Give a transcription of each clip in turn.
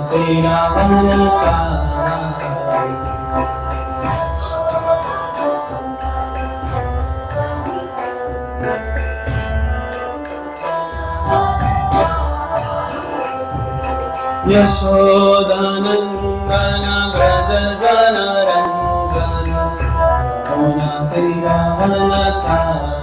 तेरा मन चाहा यशोदानंदन व्रज जनरंजन होना तेरा मन चाहा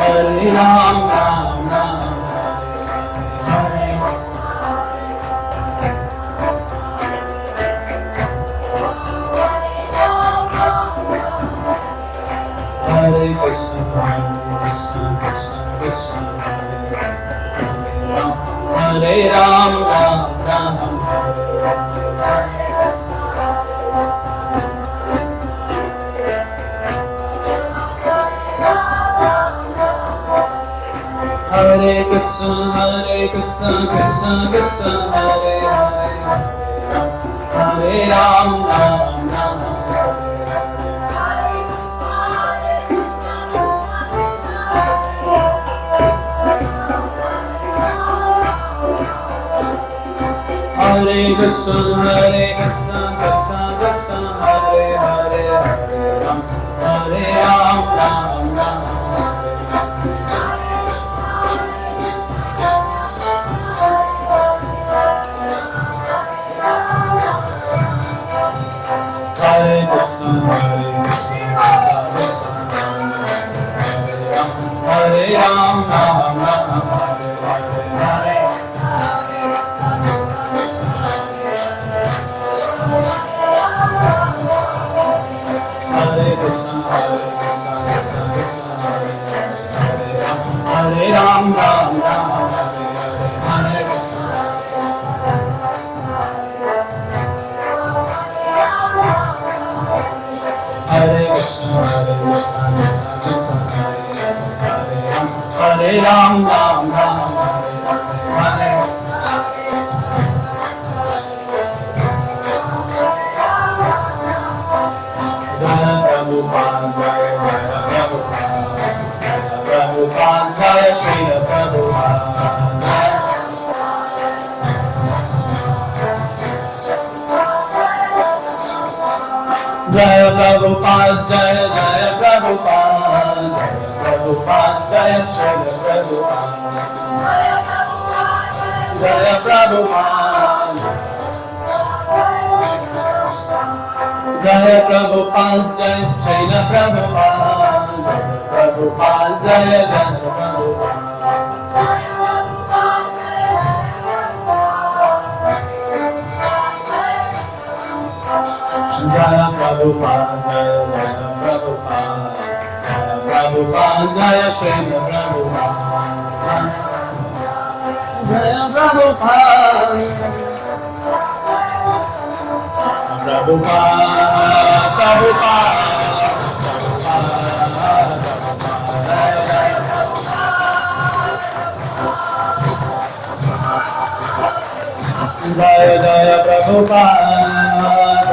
Hare Ram Ram Ram Hare Hare Krishna Krishna Krishna Hare Ram Ram Ram Hare Krishna Krishna Krishna Hare Hare Hare Ram Ram Ram Hare Krishna Krishna Krishna Hare Hare Hare Ram Ram Ram Hare Krishna Hare Ram Ram Ram Hare Hare Hare Krishna Hare Ram Ram Ram Hare Hare Hare Krishna Hare Ram Ram Ram Hare Jaya Prabhupada Jaya Srila Prabhupada Jaya Prabhupada Jaya Jaya Prabhupada Prabhupada Jaya Srila Prabhupada Jaya Prabhupada Jaya Prabhupada Jaya Srila Prabhupada Prabhupada Jaya Jaya Prabhupada Jaya Prabhupada Jaya Jaya Prabhupada Jaya Prabhupada Jaya Srila Prabhupada Jaya Prabhupada Prabhupada Prabhupada Jaya Jaya Prabhupada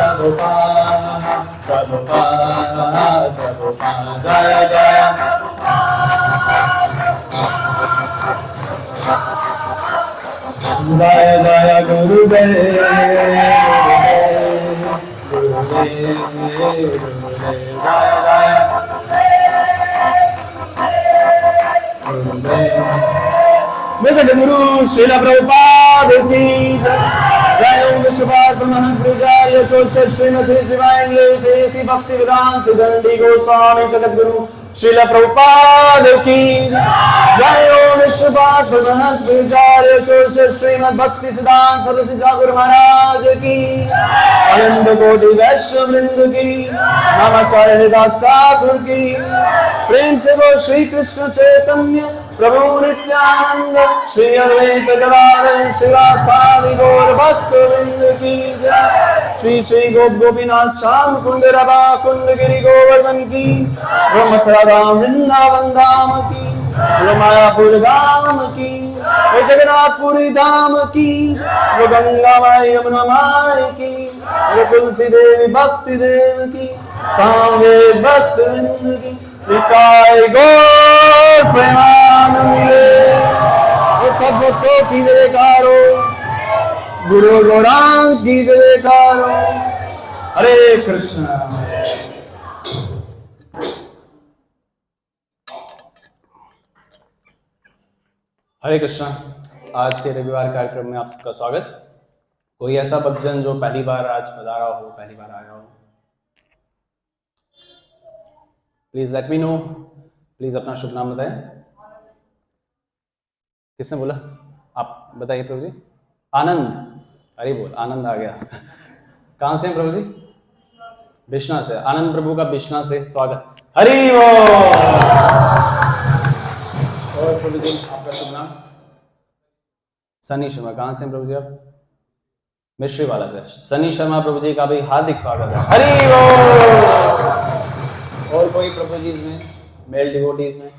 Prabhupada Prabhupada Prabhupada Jaya Jaya Jaya Jaya Gurudev Jaya Jaya Mesa de Guru Srila Prabhupada ki Jai Om Vishwabhat Brahman Prajaya Shoshat Srimati Divine Lady Bhakti Vedanta Dandi Goswami Jagat Guru Srila Prabhupada की जय। ओम विश्वपाद महंत विचार्य श्रीमद भक्ति सिद्धांत सरस्वती गुरु महाराज की, अनंत कोटि वैश्य वृंद की, नामाचार्य दास ठाकुर की, प्रेम से वो श्री कृष्ण चैतन्य प्रभु नित्यानंद, श्री अद्वैत गदाधर शिवासादि गौर भक्त वृंद की जय। श्री श्री गोपीनाथ श्याम कुंड राधा कुंड गिरि गोवर्धन की, मथुरा धाम वृंदावन धाम की, मायापुर धाम की, वो जगन्नाथपुरी धाम की, वो गंगा माई यमुना माई की, वो तुलसी देवी भक्ति देव की, सांगे भक्त वृंद की, निताय गौर प्रेमान मिले। वो सब भक्तों की जयकारो, गुरु गौरांग की जयकारो। हरे कृष्ण। हरे कृष्णा। आज के रविवार कार्यक्रम में आप सबका स्वागत। कोई ऐसा भक्तजन जो पहली बार आज पधारा हो, पहली बार आया हो, please let me know. Please अपना शुभ नाम बताएं। किसने बोला? आप बताइए प्रभु जी। आनंद। अरे बोल, आनंद आ गया। कहाँ से हैं प्रभु जी? बिश्ना से। आनंद प्रभु का बिश्ना से स्वागत। हरि बोल। और प्रभु जी आपका शुभ नाम? सनी शर्मा। कहाँ से हैं प्रभु जी आप? मिश्री वाला से। सनी शर्मा प्रभु जी का भी हार्दिक स्वागत है। हरि बोल। और कोई प्रभु जी में, मेल डिवोटीज में,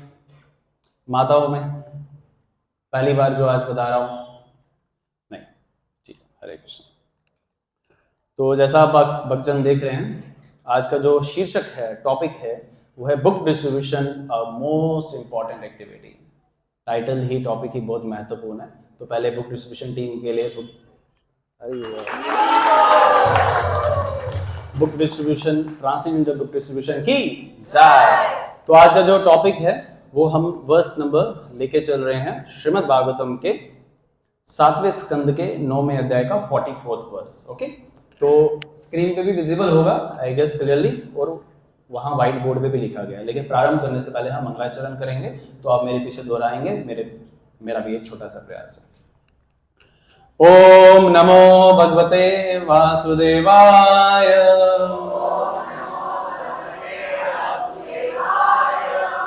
माताओं में पहली बार जो आज बता रहा हूं? नहीं, ठीक है। हरे कृष्ण। तो जैसा आप भक्तजन देख रहे हैं, आज का जो शीर्षक है, टॉपिक है, वो है book distribution, a most important activity. Title ही, टॉपिक ही बहुत महत्वपूर्ण है। तो पहले बुक डिस्ट्रीब्यूशन टीम के लिए book distribution, transcendental book distribution की जय। तो आज का जो टॉपिक है वो हम वर्स नंबर लेके चल रहे हैं श्रीमद् भागवतम के 7वें स्कंद के 9वें अध्याय का 44वां वर्स। ओके, तो स्क्रीन पे भी विजिबल होगा आई गेस क्लियरली, और वहां व्हाइट बोर्ड पे भी लिखा गया है। लेकिन प्रारंभ करने से पहले हम मंगलाचरण करेंगे, तो आप मेरे पीछे दोहराएंगे। मेरा भी एक छोटा सा प्रयास है। ओम नमो भगवते वासुदेवाय।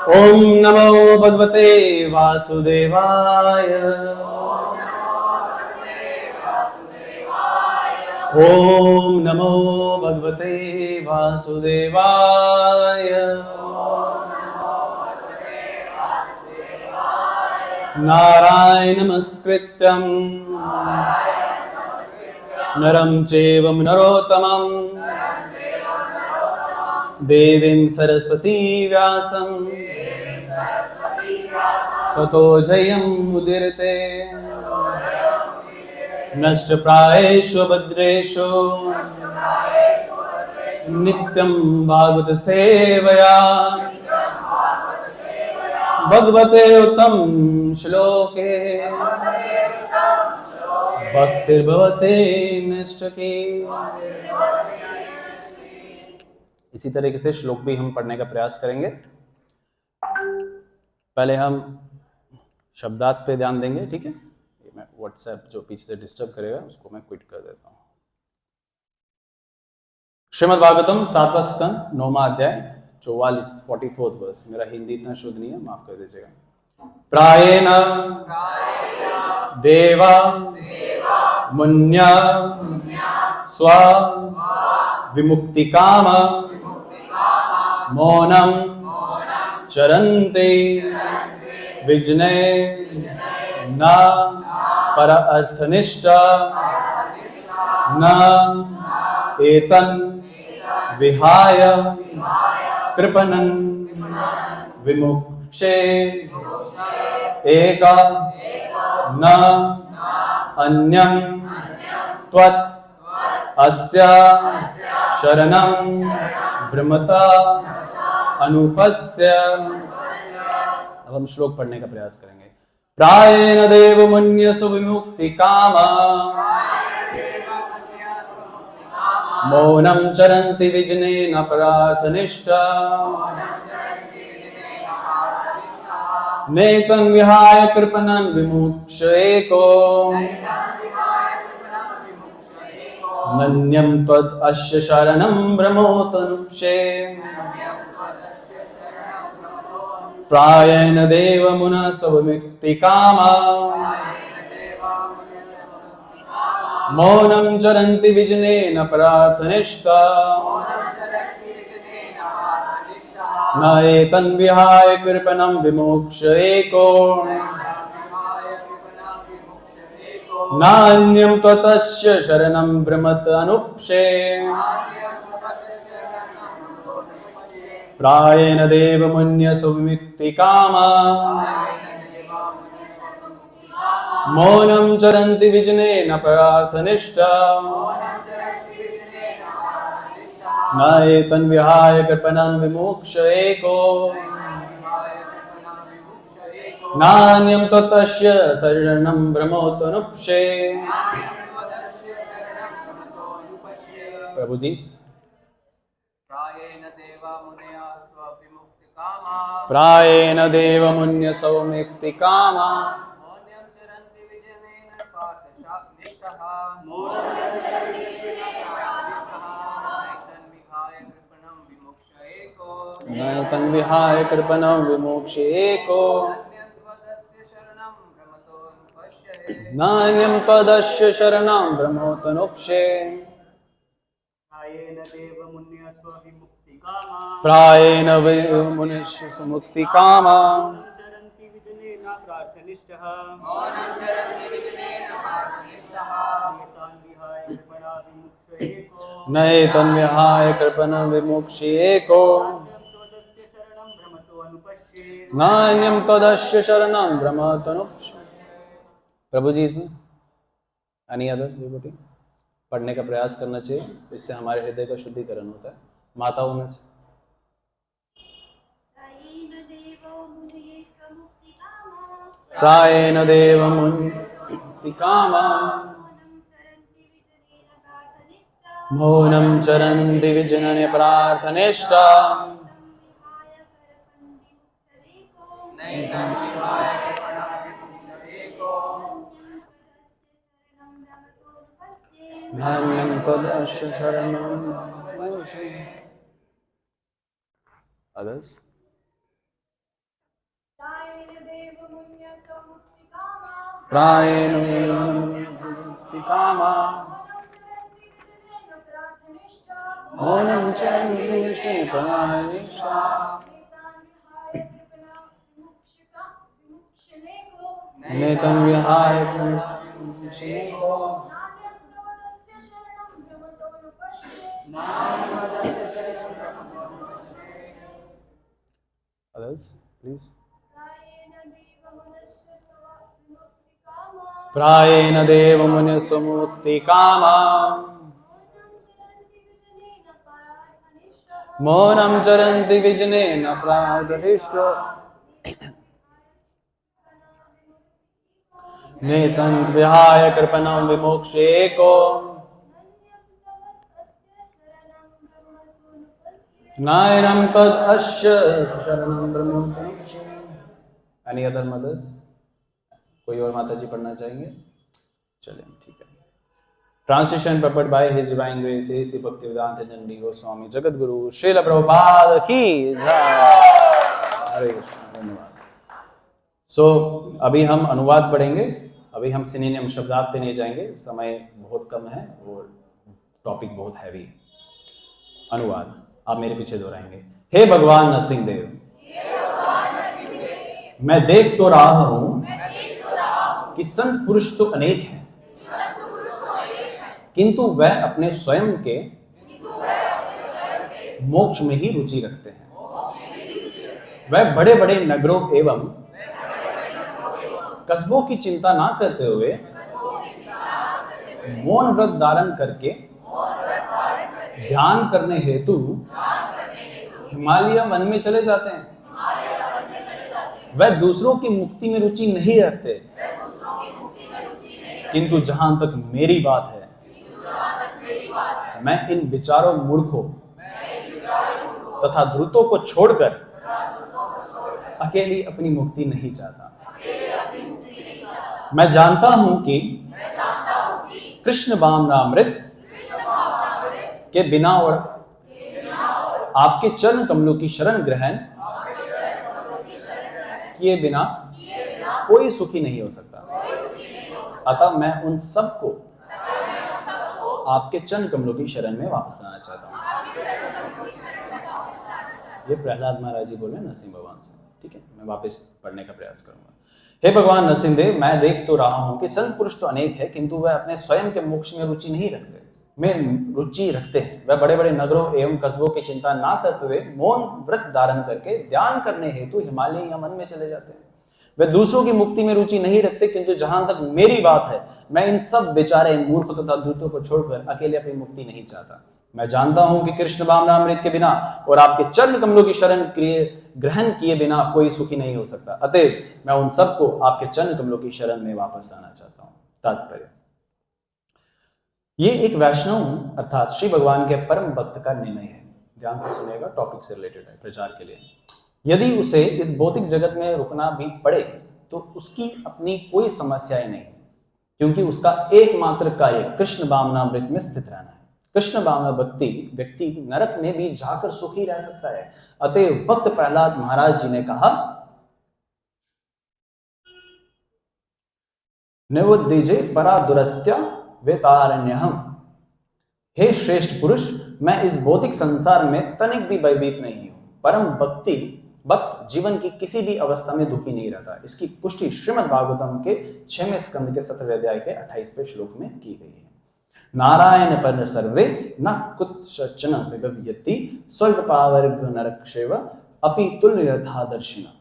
ओम नमो भगवते वासुदेवाय। ओम नमो भगवते वासुदेवाय। नारायण नमस्कृत्यं नरं चैव नरोत्तमं देवीं सरस्वती व्यासं ततो जयमुदीरते। नष्टप्रायेषु भद्रेषु नित्यं भागवत सेवया भगवते उत्तम श्लोके भक्तिर्भवते नष्टके। इसी तरीके से श्लोक भी हम पढ़ने का प्रयास करेंगे। पहले हम शब्दार्थ पे ध्यान देंगे, ठीक है। मैं व्हाट्सएप जो पीछे से डिस्टर्ब करेगा उसको मैं क्विट कर देता हूँ। श्रीमद् भागवतम 7वां स्कंद 9वां अध्याय 44 वर्स। मेरा हिंदी इतना शुद्ध नहीं है, माफ कर दीजिएगा। प्रायेण देवा मुन्या स्व विमुक्ति काम मौनम चरन्ते विजने न पर अर्थनिष्ठा न एतन विहाय कृपणन विमुक्षे एका न अन्यं त्वत् अस्य शरणं ब्रह्मता अनुपस्य। अब हम श्लोक पढ़ने का प्रयास करेंगे। प्रायेण देव मुन्यसु विमुक्ति काम मौनं चरन्ति विजनेन परार्थनिष्ठा नेतं विहाय कृपणं विमुक्ष एको नन्यं त्वद् अस्य शरणं ब्रह्मोतनुक्षे प्रायेण देवमुनः स्वमुक्तिकामा मौनं चरन्ति विजनेन प्रार्थनिष्ठा न एतं विहाय कृपणं विमुक्ष एको नान्यं त्वतस्य शरणं भ्रमत अनुक्षे प्रायेण देवमुन्य सुविमुक्तिकामा मौनं चरन्ति विजनेन प्रार्थनिष्ठा न एतं विहाय कृपणं विमुक्ष एको नान्यं त्वतस्य शरणं भ्रमोतनुक्षे प्रभु जी प्रायेण देवमुन्य सौमुक्तिकामा नैतं विहाय कृपणं विमुक्ष एको नान्यं त्वदस्य शरणं ब्रह्मोतनुक्षे प्रायेण मुनिस्य मुक्तिकामा नैतं विहाय कृपणं विमुक्ष एको नान्यं त्वदस्य शरणं ब्रह्मोतनुक्षे। प्रभु जी इसमें एनी अदर डिवोटी पढ़ने का प्रयास करना चाहिए, इससे हमारे हृदय का शुद्धिकरण होता है। माताओं में से प्रायेण देवमुक्तिकामा मौनं चरन्ति विजनने प्रार्थनिष्ठा नान्यं त्वदस्य शरणं others प्रायेण मुक्तिकामा मौनं चरन्ति विजनेन प्रार्थनिष्ठा नेतं विहाय कृपणं एको others please प्रायेण देवमुनः सुमुक्तिकामा मौनं चरन्ति विजनेन प्रार्थनिष्ठा नेतं विहाय कृपणं विमुक्ष एको नायनं तदस्य शरणं ब्रह्मोतनुक्षे। Any other mother's? कोई और माता जी पढ़ना चाहेंगे? चलें ठीक है। Translation prepared by his divine grace Shri Bhaktivedanta Dandi Goswami Jagadguru Srila Prabhupada की जय। हरे कृष्ण। धन्यवाद। सो अभी हम अनुवाद पढ़ेंगे। अभी हम सिनोनिम शब्दार्थ पे नहीं जाएंगे, समय बहुत कम है और टॉपिक बहुत हैवी है। अनुवाद आप मेरे पीछे दोहराएंगे। हे भगवान नरसिंहदेव, मैं देख तो रहा हूं कि संत पुरुष तो अनेक हैं, किंतु वह अपने स्वयं के मोक्ष में ही रुचि रखते हैं। वह बड़े बड़े नगरों एवं कस्बों की चिंता ना करते हुए मौन व्रत धारण करके ध्यान करने हेतु हिमालय वन में चले जाते हैं। वह दूसरों की मुक्ति में रुचि नहीं रखते, किंतु जहां तक मेरी बात है, मैं इन विचारों मूर्खों तथा ध्रुतों को छोड़कर अकेली अपनी मुक्ति नहीं चाहता। मैं जानता हूं कि कृष्ण भावनामृत के बिना और आपके चरण कमलों की शरण ग्रहण किए बिना कोई सुखी नहीं हो सकता। अतः मैं उन सबको आपके चरण कमलों की शरण में वापस लाना चाहता हूँ। ये प्रहलाद महाराज जी बोले नरसिंह भगवान से। ठीक है, मैं वापस पढ़ने का प्रयास करूंगा। हे भगवान नरसिंहदेव, मैं देख तो रहा हूं कि संत पुरुष तो अनेक है, किंतु वह अपने स्वयं के मोक्ष में रुचि नहीं रखते। में रुचि रखते हैं। वह बड़े बड़े नगरों एवं कस्बों की चिंता ना करते हुए मौन व्रत धारण करके ध्यान करने हेतु हिमालय या वन में चले जाते हैं। वे दूसरों की मुक्ति में रुचि नहीं रखते, किंतु जहां तक मेरी बात है, मैं इन सब बेचारे मूर्ख तथा दूतों को छोड़कर अकेले अपनी मुक्ति नहीं चाहता। मैं जानता हूं कि कृष्ण भावनामृत के बिना और आपके चरण कमलों की शरण ग्रहण किए बिना कोई सुखी नहीं हो सकता। अतएव मैं उन सबको आपके चरण कमलों की शरण में वापस लाना चाहता हूं। तात्पर्य, ये एक वैष्णव अर्थात श्री भगवान के परम भक्त का निर्णय है। ध्यान से सुनिएगा, टॉपिक से रिलेटेड है, प्रचार के लिए। यदि उसे इस भौतिक जगत में रुकना भी पड़े तो उसकी अपनी कोई समस्याएं नहीं, क्योंकि उसका एकमात्र कार्य कृष्ण भावनामृत में स्थित रहना है। कृष्ण भावना व्यक्ति नरक में भी जाकर सुखी रह सकता है। अतएव भक्त प्रहलाद महाराज जी ने कहा, निवुद्धिजे परा दुरत्या वेतारण्यहम। हे श्रेष्ठ पुरुष, मैं इस भौतिक संसार में तनिक भी भयभीत नहीं हूं। परम भक्त जीवन की किसी भी अवस्था में दुखी नहीं रहता। इसकी पुष्टि श्रीमद् भागवतम के 6वें स्कंद के 17वें अध्याय के 28वें श्लोक में की गई है। नारायण पर सर्वे न कुतश्चन विगव्यति स्वर्ग पावर्ग नरक्षेव अपि तुल्यथादर्शिना।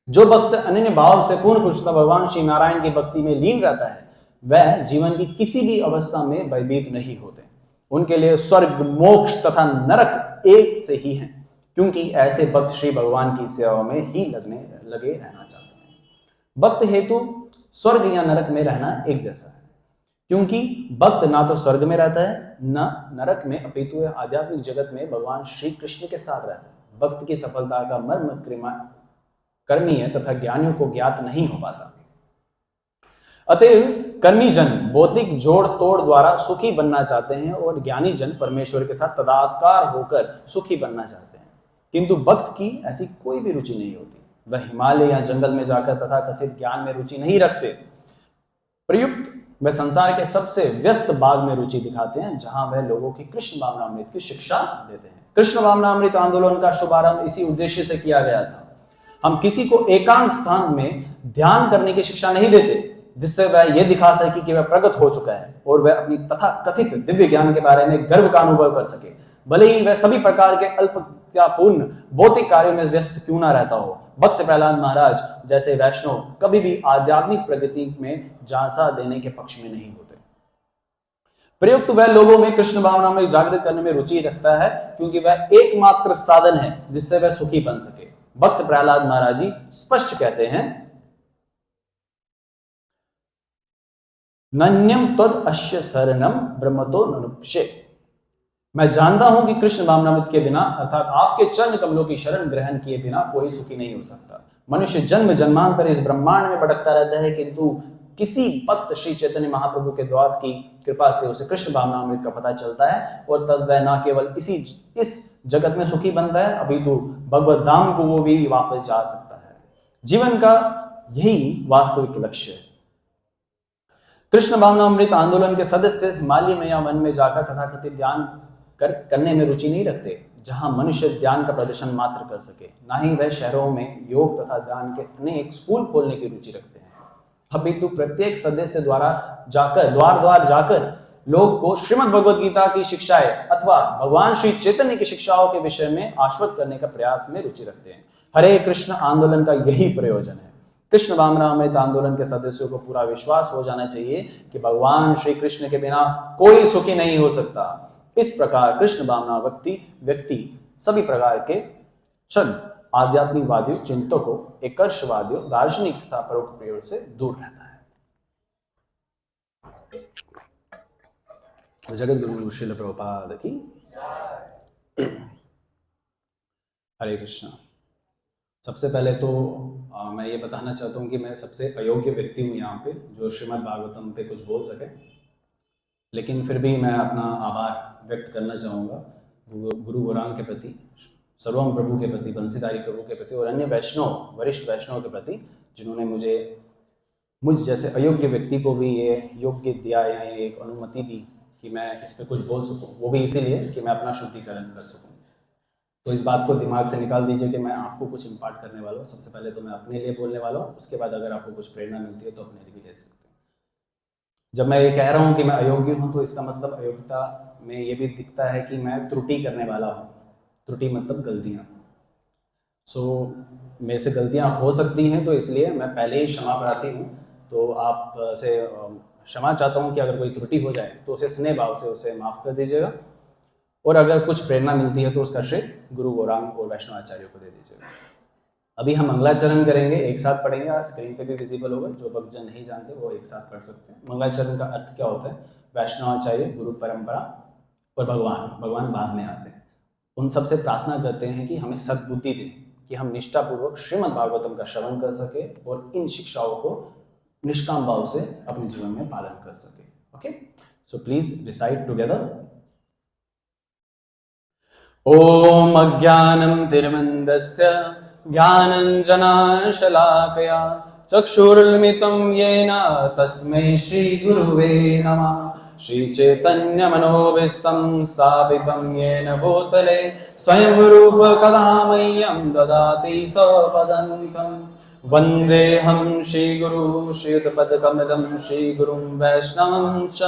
जो भक्त अनन्य भाव से पूर्ण पुरुषता भगवान श्री नारायण की भक्ति में लीन रहता है, वह जीवन की किसी भी अवस्था में भयभीत नहीं होते। उनके लिए स्वर्ग, मोक्ष तथा नरक एक से ही हैं, क्योंकि ऐसे भक्त श्री भगवान की सेवा में ही लगे रहना चाहते हैं। भक्त हेतु स्वर्ग या नरक में रहना एक जैसा है, क्योंकि भक्त ना तो स्वर्ग में रहता है न नरक में, अपितु आध्यात्मिक जगत में भगवान श्री कृष्ण के साथ रहता है। भक्त की सफलता का मर्म कर्मीय तथा ज्ञानियों को ज्ञात नहीं हो पाता। अतएव कर्मी जन भौतिक जोड़ तोड़ द्वारा सुखी बनना चाहते हैं और ज्ञानी जन परमेश्वर के साथ तदाकार होकर सुखी बनना चाहते हैं, किंतु भक्त की ऐसी कोई भी रुचि नहीं होती। वह हिमालय या जंगल में जाकर तथा कथित ज्ञान में रुचि नहीं रखते। प्रयुक्त वह संसार के सबसे व्यस्त भाग में रुचि दिखाते हैं, जहां वह लोगों की कृष्ण भावनामृत की शिक्षा देते हैं। कृष्ण भावनामृत आंदोलन का शुभारंभ इसी उद्देश्य से किया गया था। हम किसी को एकांत स्थान में ध्यान करने की शिक्षा नहीं देते, जिससे वह यह दिखा सके कि वह प्रगत हो चुका है और वह अपनी तथा कथित दिव्य ज्ञान के बारे में गर्व का अनुभव कर सके, भले ही वह सभी प्रकार के अल्पतापूर्ण भौतिक कार्यों में व्यस्त क्यों ना रहता हो। भक्त प्रहलाद महाराज जैसे वैष्णव कभी भी आध्यात्मिक प्रगति में झांसा देने के पक्ष में नहीं होते। प्रयुक्त वह लोगों में कृष्ण भावना में जागृत करने में रुचि रखता है, क्योंकि वह एकमात्र साधन है जिससे वह सुखी बन सके। भक्त प्रहलाद महाराज जी स्पष्ट कहते हैं, नन्यम तद अश्य शरणम ब्रह्मतो ननुप्शे। मैं जानता हूं कि कृष्ण भावनामृत के बिना अर्थात आपके चरण कमलों की शरण ग्रहण किए बिना कोई सुखी नहीं हो सकता। मनुष्य जन्म जन्मांतर इस ब्रह्मांड में भटकता रहता है, किंतु किसी भक्त श्री चैतन्य महाप्रभु के द्वार की कृपा से उसे कृष्ण भावनामृत का पता चलता है और तब वह न केवल इस जगत में सुखी बनता है, अपितु भगवत धाम को वो भी वापस जा सकता है। जीवन का यही वास्तविक लक्ष्य है। कृष्ण भावनामृत आंदोलन के सदस्य हिमालय में या वन में जाकर तथाकथित ध्यान करने में रुचि नहीं रखते, जहां मनुष्य ध्यान का प्रदर्शन मात्र कर सके। ना ही वह शहरों में योग तथा ध्यान के अनेक स्कूल खोलने की रुचि रखते हैं। अपितु प्रत्येक सदस्य द्वार द्वार जाकर लोग को श्रीमद् भगवद गीता की शिक्षाएं अथवा भगवान श्री चैतन्य की शिक्षाओं के विषय में आश्वस्त करने का प्रयास में रुचि रखते हैं। हरे कृष्ण आंदोलन का यही प्रयोजन है। कृष्ण भावनामृत आंदोलन के सदस्यों को पूरा विश्वास हो जाना चाहिए कि भगवान श्री कृष्ण के बिना कोई सुखी नहीं हो सकता। इस प्रकार कृष्ण भावना व्यक्ति सभी प्रकार के चंद आध्यात्मिकवादियों, चिंतकों, एकर्षवादियों, दार्शनिक तथा परोक्ष प्रयोग से दूर रहता है। तो जगत गुरु श्रील प्रभुपाद की हरे कृष्ण। सबसे पहले तो मैं ये बताना चाहता हूँ कि मैं सबसे अयोग्य व्यक्ति हूँ यहाँ पे जो श्रीमद् भागवतम पे कुछ बोल सके, लेकिन फिर भी मैं अपना आभार व्यक्त करना चाहूँगा गुरु गौरांग के प्रति, सर्वम प्रभु के प्रति, बंसीधारी प्रभु के प्रति और अन्य वैष्णव, वरिष्ठ वैष्णव के प्रति, जिन्होंने मुझ जैसे अयोग्य व्यक्ति को भी ये योग्य दिया या ये एक अनुमति दी कि मैं इस पर कुछ बोल सकूं, वो भी इसीलिए कि मैं अपना शुद्धिकरण कर सकूं। तो इस बात को दिमाग से निकाल दीजिए कि मैं आपको कुछ इम्पार्ट करने वाला हूँ। सबसे पहले तो मैं अपने लिए बोलने वाला हूँ, उसके बाद अगर आपको कुछ प्रेरणा मिलती है तो अपने लिए भी ले सकते हैं। जब मैं ये कह रहा हूँ कि मैं अयोग्य हूँ तो इसका मतलब अयोग्यता में ये भी दिखता है कि मैं त्रुटि करने वाला हूँ। त्रुटि मतलब गलतियाँ। मेरे से गलतियाँ हो सकती हैं, तो इसलिए मैं पहले ही क्षमा प्रार्थी हूँ। तो आप से क्षमा चाहता हूँ कि अगर कोई त्रुटि हो जाए तो उसे स्नेह भाव से उसे माफ़ कर दीजिएगा, और अगर कुछ प्रेरणा मिलती है तो उसका श्रेय गुरु गौरांग और वैष्णव आचार्यों को दे दीजिएगा। अभी हम मंगलाचरण करेंगे, एक साथ पढ़ेंगे, स्क्रीन पे भी विजिबल होगा, जो भक्तजन नहीं जानते वो एक साथ पढ़ सकते हैं। मंगलाचरण का अर्थ क्या होता है? वैष्णव आचार्य, गुरु परंपरा और भगवान बाद में आते हैं। उन सबसे प्रार्थना करते हैं कि हमें सद्बुद्धि दें कि हम निष्ठापूर्वक श्रीमद् भागवतम का श्रवण कर सके और इन शिक्षाओं को निष्काम भाव से अपने जीवन में पालन कर सके। Okay, so please recite together. ओम अज्ञानं तिर्मन्दस्य ज्ञानञ्जनाशलाकया चक्षुरुन्मिलितं येन तस्मै श्रीगुरुवे नमः। श्रीचैतन्यमनोभीष्टं स्थापितं येन भूतले स्वयं रूप कदा मह्यं ददाति स्वपदन्तं। वन्देऽहं श्रीगुरु श्रीयुतपदकमलं श्रीगुरुं वैष्णवं च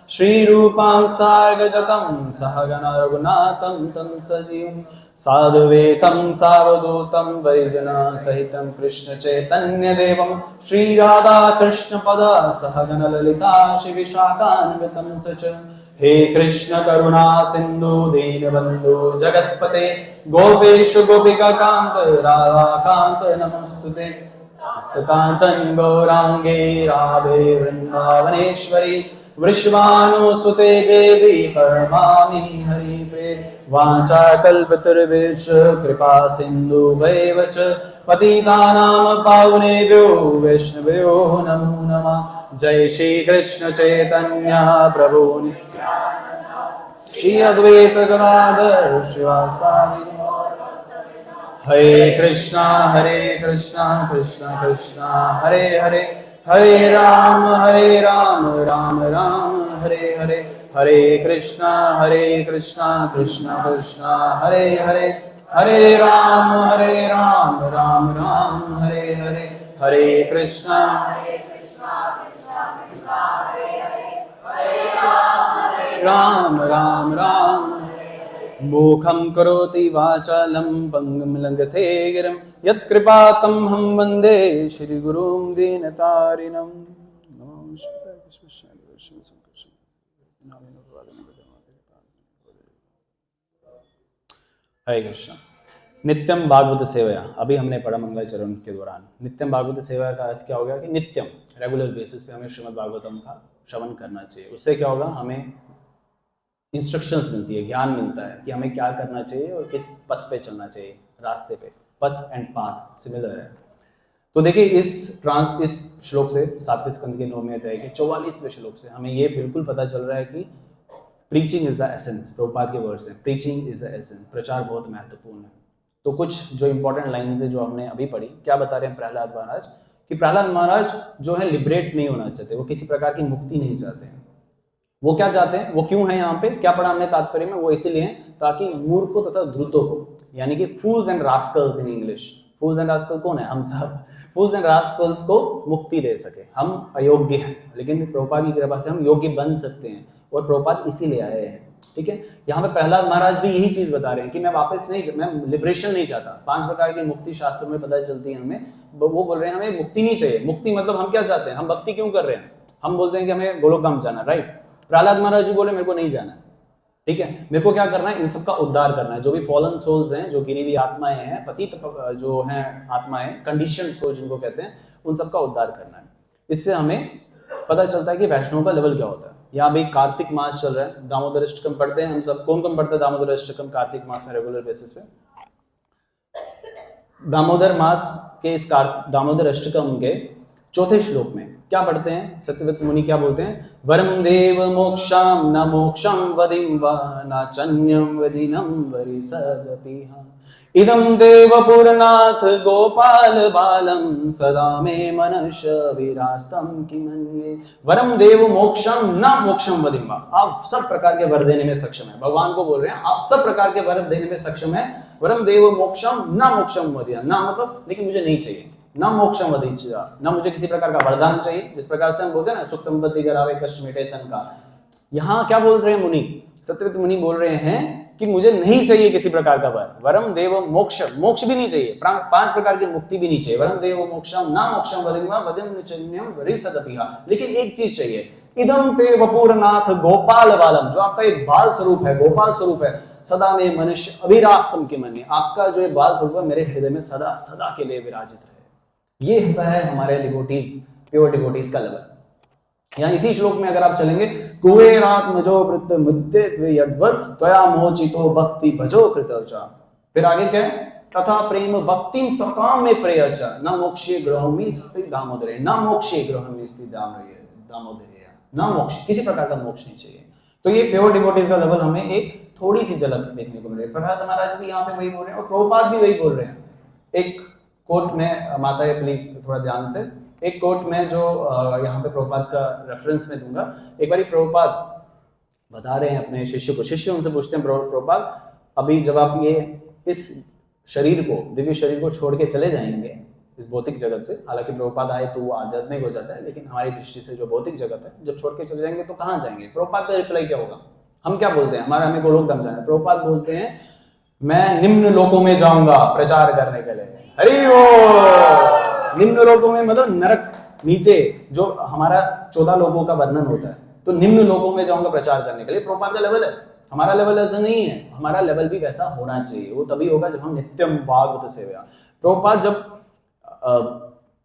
श्रीरूपां सार्गजतं सहगण रघुनाथं तं सजीवं साधुवेतं सावधूतं वैजनासहितं कृष्णचैतन्यदेवं श्रीराधाकृष्णपदा सहगण ललिता श्रीविशाखान्वितं च। हे कृष्ण करुणा सिंधु दीनबंधु जगत्पते गोपेश गोपिकाकांत राधाकांत नमोस्तुते। कांचन गौरांगे राधे वृंदावनेश्वरी वृषभानुसुते देवी प्रणमामि हरिप्रिये। वाञ्छाकल्पतरुभ्यश्च कृपा सिन्धुभ्येव च पतितानां पावनेभ्यो वैष्णवेभ्यो नमो नमः। जय श्री कृष्ण चैतन्य प्रभु नित्यानंद श्री अद्वैत गदाधर शिवासादि। हरे कृष्णा कृष्णा कृष्णा हरे हरे, हरे राम राम राम हरे हरे। हरे कृष्णा कृष्णा कृष्णा हरे हरे, हरे राम राम राम हरे हरे। हरे कृष्णा राम राम। मूखं करोति वाचालं पंगुं लंघते गिरिं यत्कृपातमहं वन्दे श्रीगुरुं दीनतारिणं। नमो शिवाय कृष्ण हरे कृष्ण। नित्यम भागवत सेवया, अभी हमने पढ़ा मंगलाचरण के दौरान। नित्यम भागवत सेवा का अर्थ क्या हो गया कि नित्यम रेगुलर बेसिस पे हमें श्रीमद् भागवतम का श्रवण करना चाहिए। उससे क्या होगा, हमें इंस्ट्रक्शंस मिलती है, ज्ञान मिलता है कि हमें क्या करना चाहिए और किस पथ पे चलना चाहिए, रास्ते पे। पथ एंड पाथ सिमिलर है। तो देखिए इस श्लोक से 7वें स्कंद के 9वें अध्याय के 44वें श्लोक से हमें ये बिल्कुल पता चल रहा है कि preaching is the essence. Prabhupada के वर्ड्स हैं, प्रीचिंग इज द एसेंस, प्रचार बहुत महत्वपूर्ण है। तो कुछ जो इंपॉर्टेंट लाइन्स है जो हमने अभी पढ़ी, क्या बता रहे हैं प्रहलाद महाराज कि प्रहलाद महाराज जो है लिबरेट नहीं होना चाहते, वो किसी प्रकार की मुक्ति नहीं चाहते हैं। वो क्या चाहते हैं, वो क्यों है यहाँ पे, क्या पढ़ा हमने तात्पर्य में, वो इसीलिए है ताकि मूर्खों तथा द्रुतों को, यानी कि fools and rascals in English, fools and rascal कौन है, हम सब, फूल्स एंड रास्कल्स को मुक्ति दे सके। हम अयोग्य हैं लेकिन प्रभुपाद की कृपा से हम योग्य बन सकते हैं, और प्रभुपाद इसीलिए आए हैं। ठीक है, यहाँ पे प्रहलाद महाराज भी यही चीज बता रहे हैं कि मैं वापस नहीं, मैं लिबरेशन नहीं चाहता। 5 प्रकार की मुक्ति शास्त्रों में पता चलती है हमें। वो बोल रहे हैं हमें मुक्ति नहीं चाहिए। मुक्ति मतलब हम क्या चाहते हैं, हम भक्ति क्यों कर रहे हैं, हम बोलते हैं कि हमें गोलोकधाम जाना, राइट। प्रहलाद महाराज जी बोले मेरे को नहीं जाना है, ठीक है, मेरे को क्या करना है, इन सबका उद्धार करना है। जो भी फॉलन सोल्स हैं, जो गिरी हुई आत्माएं हैं, पतित जो हैं आत्माएं, कंडीशन सोल जिनको कहते हैं, उन सबका उद्धार करना है। इससे हमें पता चलता है कि वैष्णव का लेवल क्या होता है। यहाँ भी कार्तिक मास चल रहा है, दामोदर अष्टकम पढ़ते हैं हम सब। कौन कौन पढ़ते हैं दामोदर अष्टकम कार्तिक मास में रेगुलर बेसिस पे? दामोदर मास के इस दामोदर अष्टकम के चौथे श्लोक में क्या पढ़ते हैं? सत्यव्रत मुनि क्या बोलते हैं? वरम देव मोक्षाम न मोक्षम वदिम वा न चन्यम वदिनम वरि सदपिहा इदम देव पुरनाथ गोपाल बालम सदा मे मनश विरास्तम किमन्ये। वरम देव मोक्षम न मोक्षम वदिम वा, आप सब प्रकार के वर देने में सक्षम है। भगवान को बोल रहे हैं आप सब प्रकार के वर देने में सक्षम है। वरम देव मोक्षम न मोक्षम वदिया, ना मतलब लेकिन मुझे नहीं चाहिए, ना मोक्षम वदिचा, ना मुझे किसी प्रकार का वरदान चाहिए। जिस प्रकार से हम बोलते हैं ना सुख संपत्ति करावे कष्ट मिटे तन का, यहाँ क्या बोल रहे हैं मुनि? सत्यव्रत मुनि बोल रहे हैं कि मुझे नहीं चाहिए किसी प्रकार का वर। वरम देव मोक्ष, मोक्ष भी नहीं चाहिए, 5 प्रकार की मुक्ति भी नहीं चाहिए। वरम देव मोक्षम ना मोक्षम वदिमा वदिम निचन्यम वरि सदपिहा, लेकिन एक चीज चाहिए, इदम ते वपुरनाथ गोपाल बालम, जो आपका एक बाल स्वरूप है, गोपाल स्वरूप है, सदा में मनुष्य अभिरास्तम के मन, आपका जो बाल स्वरूप है मेरे हृदय में सदा सदा के लिए विराजित रहे। ये होता है हमारे डिवोटीज, प्योर डिवोटीज का लेवल। यहाँ इसी श्लोक में अगर आप चलेंगे, कुबेरात्मजो वृत्त मुद्दित्व यद्वत् त्वया मोचितो भक्ति भजो कृतचा, फिर आगे क्या है? तथा प्रेम भक्तिम सकाम में प्रेयच न मोक्षे ग्रहमी स्थित दामोदरे, न मोक्षे ग्रहमी स्थित दामोदरे, न मोक्ष, किसी प्रकार का मोक्ष नहीं चाहिए। तो ये प्योर डिवोटीज का लेवल हमें एक थोड़ी सी झलक देखने को मिल रही है। प्रहलाद महाराज भी यहाँ पे वही बोल रहे हैं और प्रभुपाद भी वही बोल रहे हैं। एक कोट में, माता प्लीज थोड़ा ध्यान से, एक कोट में जो यहाँ पे प्रभुपाद का रेफरेंस में दूंगा। एक बार प्रभुपाद बता रहे हैं अपने शिष्य को, शिष्य उनसे पूछते हैं प्रभुपाद अभी जब आप ये इस शरीर को, दिव्य शरीर को छोड़ के चले जाएंगे इस भौतिक जगत से, हालांकि प्रभुपाद आए तो वो आध्यात्मिक हो जाता है, लेकिन हमारी दृष्टि से जो भौतिक जगत है, जब छोड़ के चले जाएंगे तो कहाँ जाएंगे? प्रभुपाद का रिप्लाई क्या होगा? हम क्या बोलते हैं? हमारा हमें गोलोक धाम जाना है। प्रभुपाद बोलते हैं मैं निम्न लोकों में जाऊंगा प्रचार करने के लिए। हरि बोल। निम्न लोकों में मतलब नरक, नीचे जो हमारा 14 लोगों का वर्णन होता है, तो निम्न लोकों में जाऊंगा प्रचार करने के लिए। प्रभुपाद का लेवल है, हमारा लेवल ऐसा नहीं है। हमारा लेवल भी वैसा होना चाहिए, वो तभी होगा जब हम नित्यम भागवत सेवया। प्रभुपाद जब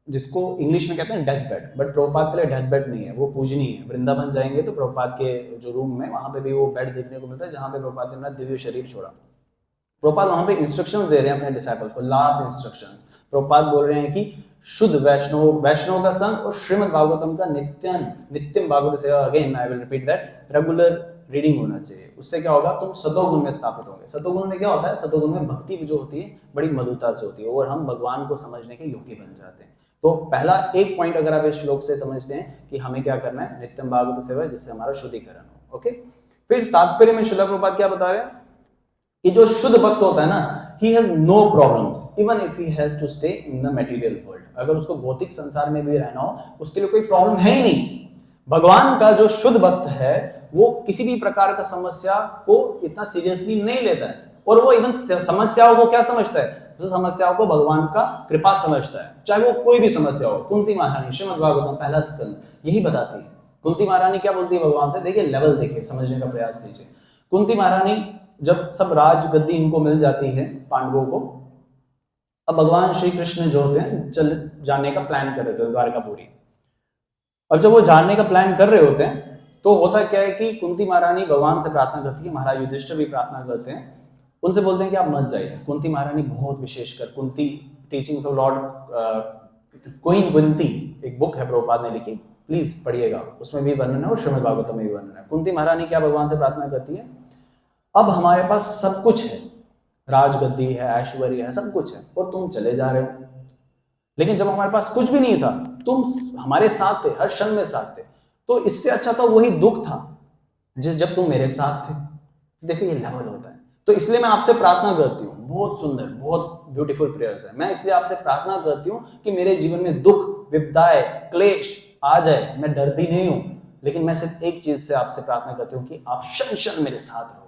जिसको इंग्लिश में कहते हैं डेथ बेड, बट प्रभुपाद के लिए डेथ बेड नहीं है, वो पूजनीय है। वृंदावन जाएंगे तो प्रभुपाद के जो रूम में, वहां पे भी वो बेड देखने को मिलता है जहां पे प्रभुपाद ने अपना दिव्य शरीर छोड़ा। प्रभुपाद वहां पे इंस्ट्रक्शंस दे रहे हैं अपने डिसाइपल्स को, लास्ट इंस्ट्रक्शंस। प्रभुपाद बोल रहे हैं कि शुद्ध वैष्णव का संग और श्रीमद् भागवतम का नित्यम भागवत सेवा, again I will repeat that, regular reading होना चाहिए। उससे क्या होगा? तुम सतोगुण में स्थापित होंगे। सतोगुण में क्या होता है? सतोगुण में भक्ति जो होती है बड़ी मधुरता से होती है और हम भगवान को समझने के योग्य बन जाते हैं। तो पहला एक पॉइंट अगर आप इस श्लोक से समझते हैं कि हमें क्या करना है, नित्यम भागवत सेवा, जिससे हमारा शुद्धिकरण हो। ओके, फिर तात्पर्य में श्रील प्रभुपाद क्या बता रहे हैं कि जो शुद्ध भक्त होता है ना, he has no problems even if he has to stay in the material world। अगर उसको भौतिक संसार में भी रहना हो, उसके लिए कोई प्रॉब्लम है ही नहीं। भगवान का जो शुद्ध भक्त है वो किसी भी प्रकार का समस्या को इतना सीरियसली नहीं लेता है, और वो इवन समस्याओं को क्या समझता है? तो समस्याओं को भगवान का कृपा समझता है, चाहे वो कोई भी समस्या हो। कुंती महारानी श्रीमद् भागवतम पहला स्कंद यही बताती है। कुंती महारानी क्या बोलती है भगवान से? देखिए लेवल देखिए, समझने का प्रयास कीजिए। कुंती महारानी जब सब राज गद्दी इनको मिल जाती है पांडवों को, अब भगवान श्री कृष्ण जो होते हैं चल जाने का प्लान कर रहे थे द्वारकापुरी। और जब वो जाने का प्लान कर रहे होते हैं तो होता क्या है कि कुंती महारानी भगवान से प्रार्थना करती है, महाराज युधिष्ठिर भी प्रार्थना करते हैं, उनसे बोलते हैं कि आप मत जाइए। कुंती महारानी बहुत विशेषकर Kunti teachings of Lord queen Kunti, एक बुक है प्रभुपाद ने लिखी, प्लीज पढ़िएगा, उसमें भी वर्णन है और श्रीमद् भागवतम में भी वर्णन है। कुंती महारानी क्या भगवान से प्रार्थना करती है? अब हमारे पास सब कुछ है, राजगद्दी है, ऐश्वर्य है, सब कुछ है, और तुम चले जा रहे हो। लेकिन जब हमारे पास कुछ भी नहीं था, तुम हमारे साथ थे, हर क्षण में साथ थे, तो इससे अच्छा तो वही दुख था जब तुम मेरे साथ थे। देखो ये लेवल होता है। तो इसलिए मैं आपसे प्रार्थना करती हूँ, बहुत सुंदर, बहुत ब्यूटीफुल प्रेयर्स है, मैं इसलिए आपसे प्रार्थना करती हूँ कि मेरे जीवन में दुख, विपदाएं, क्लेश आ जाए, मैं डरती नहीं हूँ, लेकिन मैं सिर्फ एक चीज से आपसे प्रार्थना करती हूँ कि आप क्षण क्षण मेरे साथ रहो।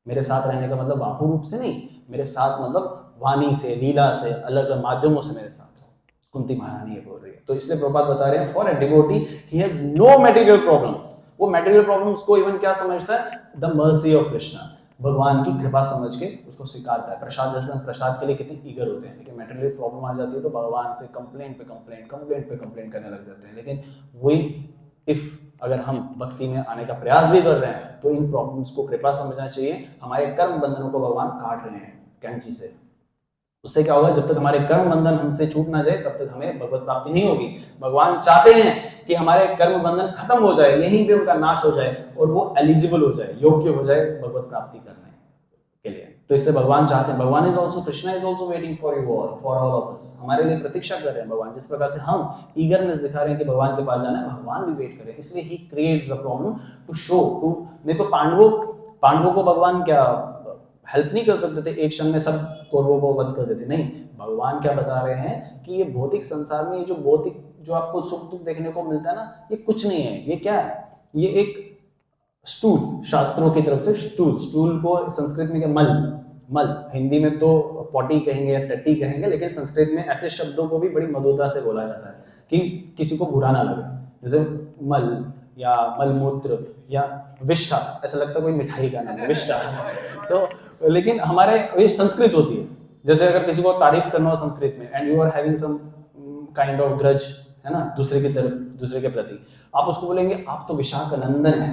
मेरे साथ रहने का मतलब बाहु रूप से नहीं, मेरे साथ मतलब वाणी से, लीला से, अलग अलग माध्यमों से मेरे साथ हो। कुंती महारानी ये बोल रही है। तो इसलिए प्रभुपाद बता रहे हैं, for a devotee he has no material problems. वो मटेरियल प्रॉब्लम्स को इवन क्या समझता है? द मर्सी ऑफ कृष्णा, भगवान की कृपा समझ के उसको स्वीकारता है। प्रसाद, जैसे हम प्रसाद के लिए कितने ईगर होते हैं, लेकिन मटेरियल प्रॉब्लम आ जाती है तो भगवान से कंप्लेंट पे कंप्लेंट करने लग जाते हैं। लेकिन वही इफ अगर हम भक्ति में आने का प्रयास भी कर रहे हैं तो इन प्रॉब्लम्स को कृपा समझना चाहिए। हमारे कर्म बंधनों को भगवान काट रहे हैं कैंची से। उससे क्या होगा, जब तक हमारे कर्म बंधन हमसे छूट ना जाए तब तक हमें भगवत प्राप्ति नहीं होगी। भगवान चाहते हैं कि हमारे कर्म बंधन खत्म हो जाए, यहीं पे उनका नाश हो जाए और वो एलिजिबल हो जाए, योग्य हो जाए भगवत प्राप्ति करने के लिए। तो इसलिए भगवान चाहते हैं, भगवान is also, Krishna is also waiting for you all, for all of us, हमारे लिए प्रतीक्षा कर रहे हैं भगवान। जिस प्रकार से हम ईगरनेस दिखा रहे हैं कि भगवान के पास जाना है, भगवान भी वेट कर रहे हैं। इसलिए ही creates the problem to show too, नहीं तो पांडवों को भगवान क्या हेल्प नहीं कर सकते थे, एक क्षण में सब कौरवों को वध कर देते? नहीं, भगवान क्या बता रहे हैं कि ये भौतिक संसार में ये जो भौतिक जो आपको सुख दुख देखने को मिलता है ना, ये कुछ नहीं है। ये क्या है? ये एक स्टूल, शास्त्रों की तरफ से स्टूल, स्टूल को संस्कृत में क्या, मल, मल, हिंदी में तो पॉटी कहेंगे या टट्टी कहेंगे, लेकिन संस्कृत में ऐसे शब्दों को भी बड़ी मधुरता से बोला जाता है कि किसी को बुरा ना लगे। जैसे मल या मलमूत्र या विष्ठा, ऐसा लगता है कोई मिठाई का नाम है विष्ठा। तो लेकिन हमारे ये संस्कृत होती है। जैसे अगर किसी को तारीफ करना हो संस्कृत में, and you are having some kind of grudge, है ना, दूसरे की तरफ, दूसरे के प्रति, आप उसको बोलेंगे आप तो विशाखानंदन है।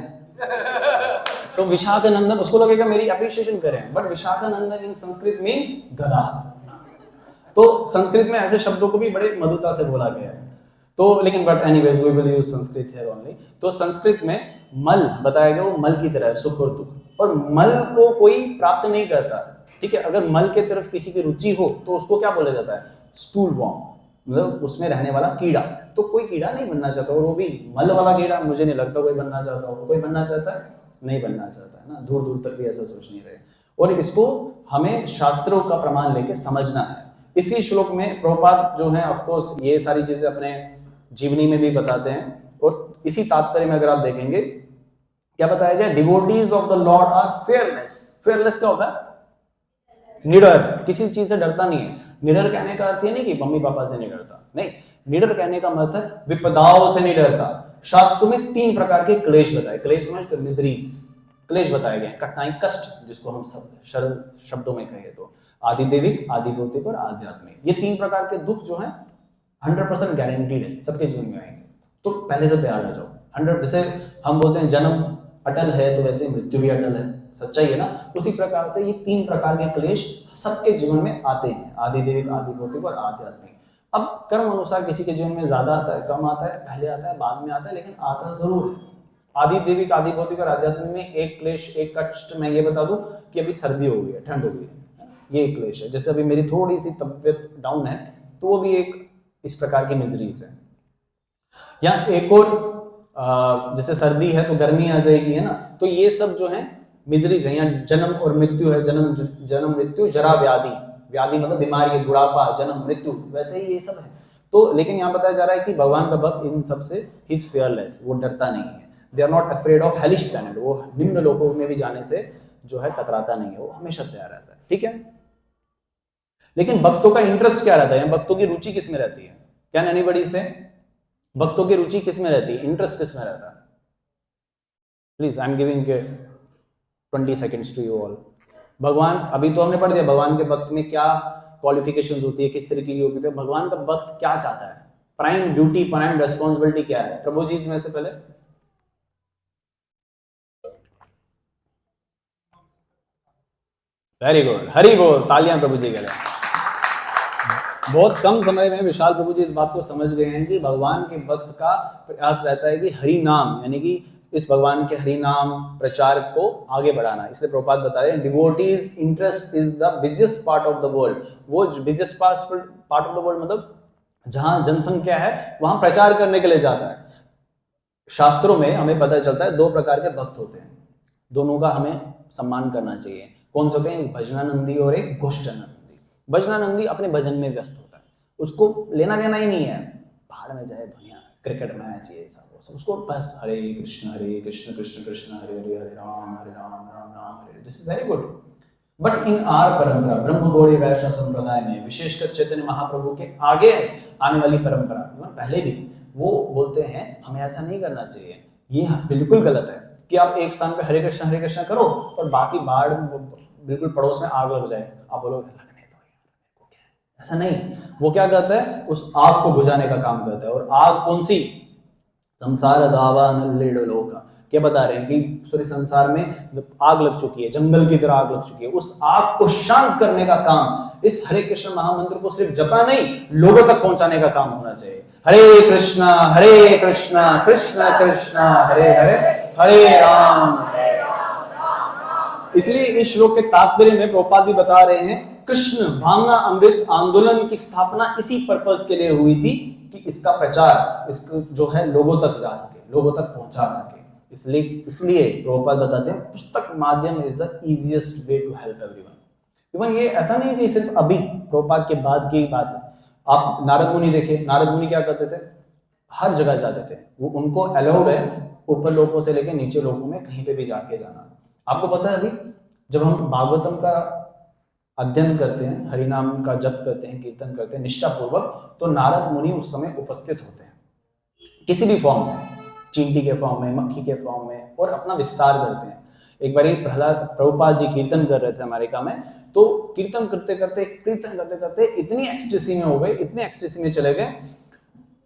तो विशाखानंदन, उसको लगेगा मेरी अप्रिशिएशन करें, बट विशाखानंदन इन संस्कृत मींस गधा। तो संस्कृत में ऐसे शब्दों को भी बड़े मधुरता से बोला गया है। तो लेकिन but anyways we will use Sanskrit here only. तो संस्कृत में मल बताया गया, वो मल की तरह है, सुख और दुख, और मल को कोई प्राप्त नहीं करता, ठीक है। अगर मल के तरफ किसी की रुचि हो तो उसको क्या बोला जाता है? स्टूल वॉर्म, मतलब उसमें रहने वाला कीड़ा। तो कोई कीड़ा नहीं बनना चाहता, और वो भी मल वाला कीड़ा मुझे नहीं लगता कोई बनना चाहता हो। कोई बनना चाहता है? नहीं बनना चाहता है ना, दूर दूर तक भी ऐसा सोच नहीं रहे। और इसको हमें शास्त्रों का प्रमाण लेके समझना है। इसी श्लोक में प्रभुपाद जो है ऑफ कोर्स ये सारी चीजें अपने जीवनी में भी बताते हैं, और इसी तात्पर्य में अगर आप देखेंगे क्या बताया गया, devotees of the Lord are fearless. Fearless क्या होता है? निडर, किसी चीज से डरता नहीं है। निडर कहने का अर्थ ये नहीं कि मम्मी पापा से नहीं डरता, नहीं, निडर कहने का मतलब है विपदाओं से नहीं डरता। शास्त्रों में 3 प्रकार के क्लेश बताए, क्लेश समझते, मिजरीज, क्लेश बताए गए, कठिनाई, कष्ट, जिसको हम सब सरल शब्दों में कहें तो आदि देविक, आदि भौतिक और आध्यात्मिक। ये 3 प्रकार के दुख जो है 100% गारंटीड है, सबके जीवन में आएंगे। तो पहले से तैयार हो जाओ 100। जैसे हम बोलते हैं जन्म अटल है, तो वैसे मृत्यु भी अटल है, सच्चाई है ना। उसी प्रकार से ये 3 प्रकार के क्लेश सबके जीवन में आते हैं, आदि देविक, आदि भौतिक और आध्यात्मिक। अब कर्म अनुसार किसी के जीवन में ज्यादा आता है, कम आता है, पहले आता है, बाद में आता है, लेकिन आता जरूर है। आदि देविक, आदि भौतिक और आध्यात्मिक में एक क्लेश, एक कष्ट मैं ये बता दूं कि अभी सर्दी हो गई है, ठंड हो गई है, ये एक क्लेश है। जैसे अभी मेरी थोड़ी सी तबियत डाउन है, तो वो भी एक इस प्रकार की मिजरीज है। या एक और जैसे सर्दी है तो गर्मी आ जाएगी, है ना। तो ये सब जो है मिजरीज है। या जन्म और मृत्यु है, जन्म मृत्यु, जरा व्याधि, व्याधि मतलब बीमारी, बुढ़ापा, जन्म मृत्यु, वैसे ही ये सब है। तो लेकिन यहाँ बताया जा रहा है कि भगवान का भक्त इन सब से ही इज फियरलेस, वो डरता नहीं है। They are not afraid of hellish planet, वो निम्न लोकों में भी जाने से जो है कतराता नहीं है, वो हमेशा तैयार रहता है, ठीक है। लेकिन भक्तों का इंटरेस्ट क्या रहता है, भक्तों की रुचि किस में रहती है? कैन एनीबॉडी से? भक्तों की रुचि किस में रहती है, इंटरेस्ट किस में रहता है? Please, I am giving 20 seconds to you all. भगवान, अभी तो हमने पढ़ दिया भगवान के भक्त में क्या क्वालिफिकेशंस होती है, किस तरीके की योग्यता है। भगवान का भक्त क्या चाहता है, प्राइम ड्यूटी, प्राइम रेस्पॉन्सिबिलिटी क्या है? प्रभु जी इसमें से पहले वेरी गुड, हरि बोल, तालियां प्रभु जी के लिए। बहुत कम समय में विशाल प्रभु जी इस बात को समझ गए हैं कि भगवान के भक्त का प्रयास रहता है कि हरि नाम, यानी कि इस भगवान के हरि नाम प्रचार को आगे बढ़ाना। इसलिए प्रभुपाद बता रहे हैं devotees interest is the biggest part of the world. वो biggest part of the world मतलब जहां जनसंख्या है वहां प्रचार करने के लिए जाता है। शास्त्रों में हमें पता चलता है 2 प्रकार के भक्त होते हैं, दोनों का हमें सम्मान करना चाहिए। कौन से होते हैं? एक भजनानंदी और एक गोष्ठानंदी। भजनानंदी अपने भजन में व्यस्त होता है, उसको लेना देना ही नहीं है, बाहर में जाए दुनिया, क्रिकेट मैच, ये सब उसको बस Hare Krishna Krishna Krishna Hare Hare, Hare Ram Ram Ram Hare. This is very good. But in our परंपरा, ब्रह्म गौड़ी वैष्णव संप्रदाय में, विशेषकर चैतन्य महाप्रभु के आगे आने वाली परंपरा, पहले भी वो बोलते हैं हमें ऐसा नहीं करना चाहिए। ये बिल्कुल गलत है कि आप एक स्थान पे हरे कृष्णा करो और बाकी बाढ़ बिल्कुल पड़ोस में आग लग जाए, आप बोलोगे लगने दो, ऐसा नहीं। वो क्या करता है? उस आग को बुझाने का काम करता है। और आग कौन सी? संसार दावा नल्लेडो लोका, क्या बता रहे हैं कि पूरे संसार में आग लग चुकी है, जंगल की तरह आग लग चुकी है, उस आग को शांत करने का काम इस हरे कृष्ण महामंत्र को सिर्फ जपना नहीं, लोगों तक पहुंचाने का काम होना चाहिए। हरे कृष्णा कृष्ण कृष्ण हरे हरे, हरे राम। इसलिए इस श्लोक के तात्पर्य में प्रभुपाद भी बता रहे हैं, कृष्ण भावना अमृत आंदोलन की स्थापना इसी पर्पज के लिए हुई थी कि इसका प्रचार इसको जो है लोगों तक जा सके, लोगों तक पहुंचा सके। इसलिए प्रभुपाद बताते हैं पुस्तक माध्यम is the easiest way to help everyone. Even ये ऐसा नहीं कि सिर्फ अभी प्रभुपाद के बाद की बात है। आप नारद मुनि देखे, नारद मुनि क्या करते थे, हर जगह जाते थे, वो उनको अलाउड है ऊपर लोगों से लेकर नीचे लोगों में कहीं पे भी जाके जाना। आपको पता है अभी जब हम भागवतम का अध्ययन करते हैं, हरिनाम का जप करते हैं, कीर्तन करते हैं निष्ठा पूर्वक, तो नारद मुनि उस समय उपस्थित होते हैं किसी भी फॉर्म में, चींटी के फॉर्म में, मक्खी के फॉर्म में, और अपना विस्तार करते हैं। एक बार प्रहलाद प्रभुपाद जी कीर्तन कर रहे थे अमेरिका में, तो कीर्तन करते करते इतनी एक्सटेसी में हो गए, इतने एक्सटेसी में चले गए,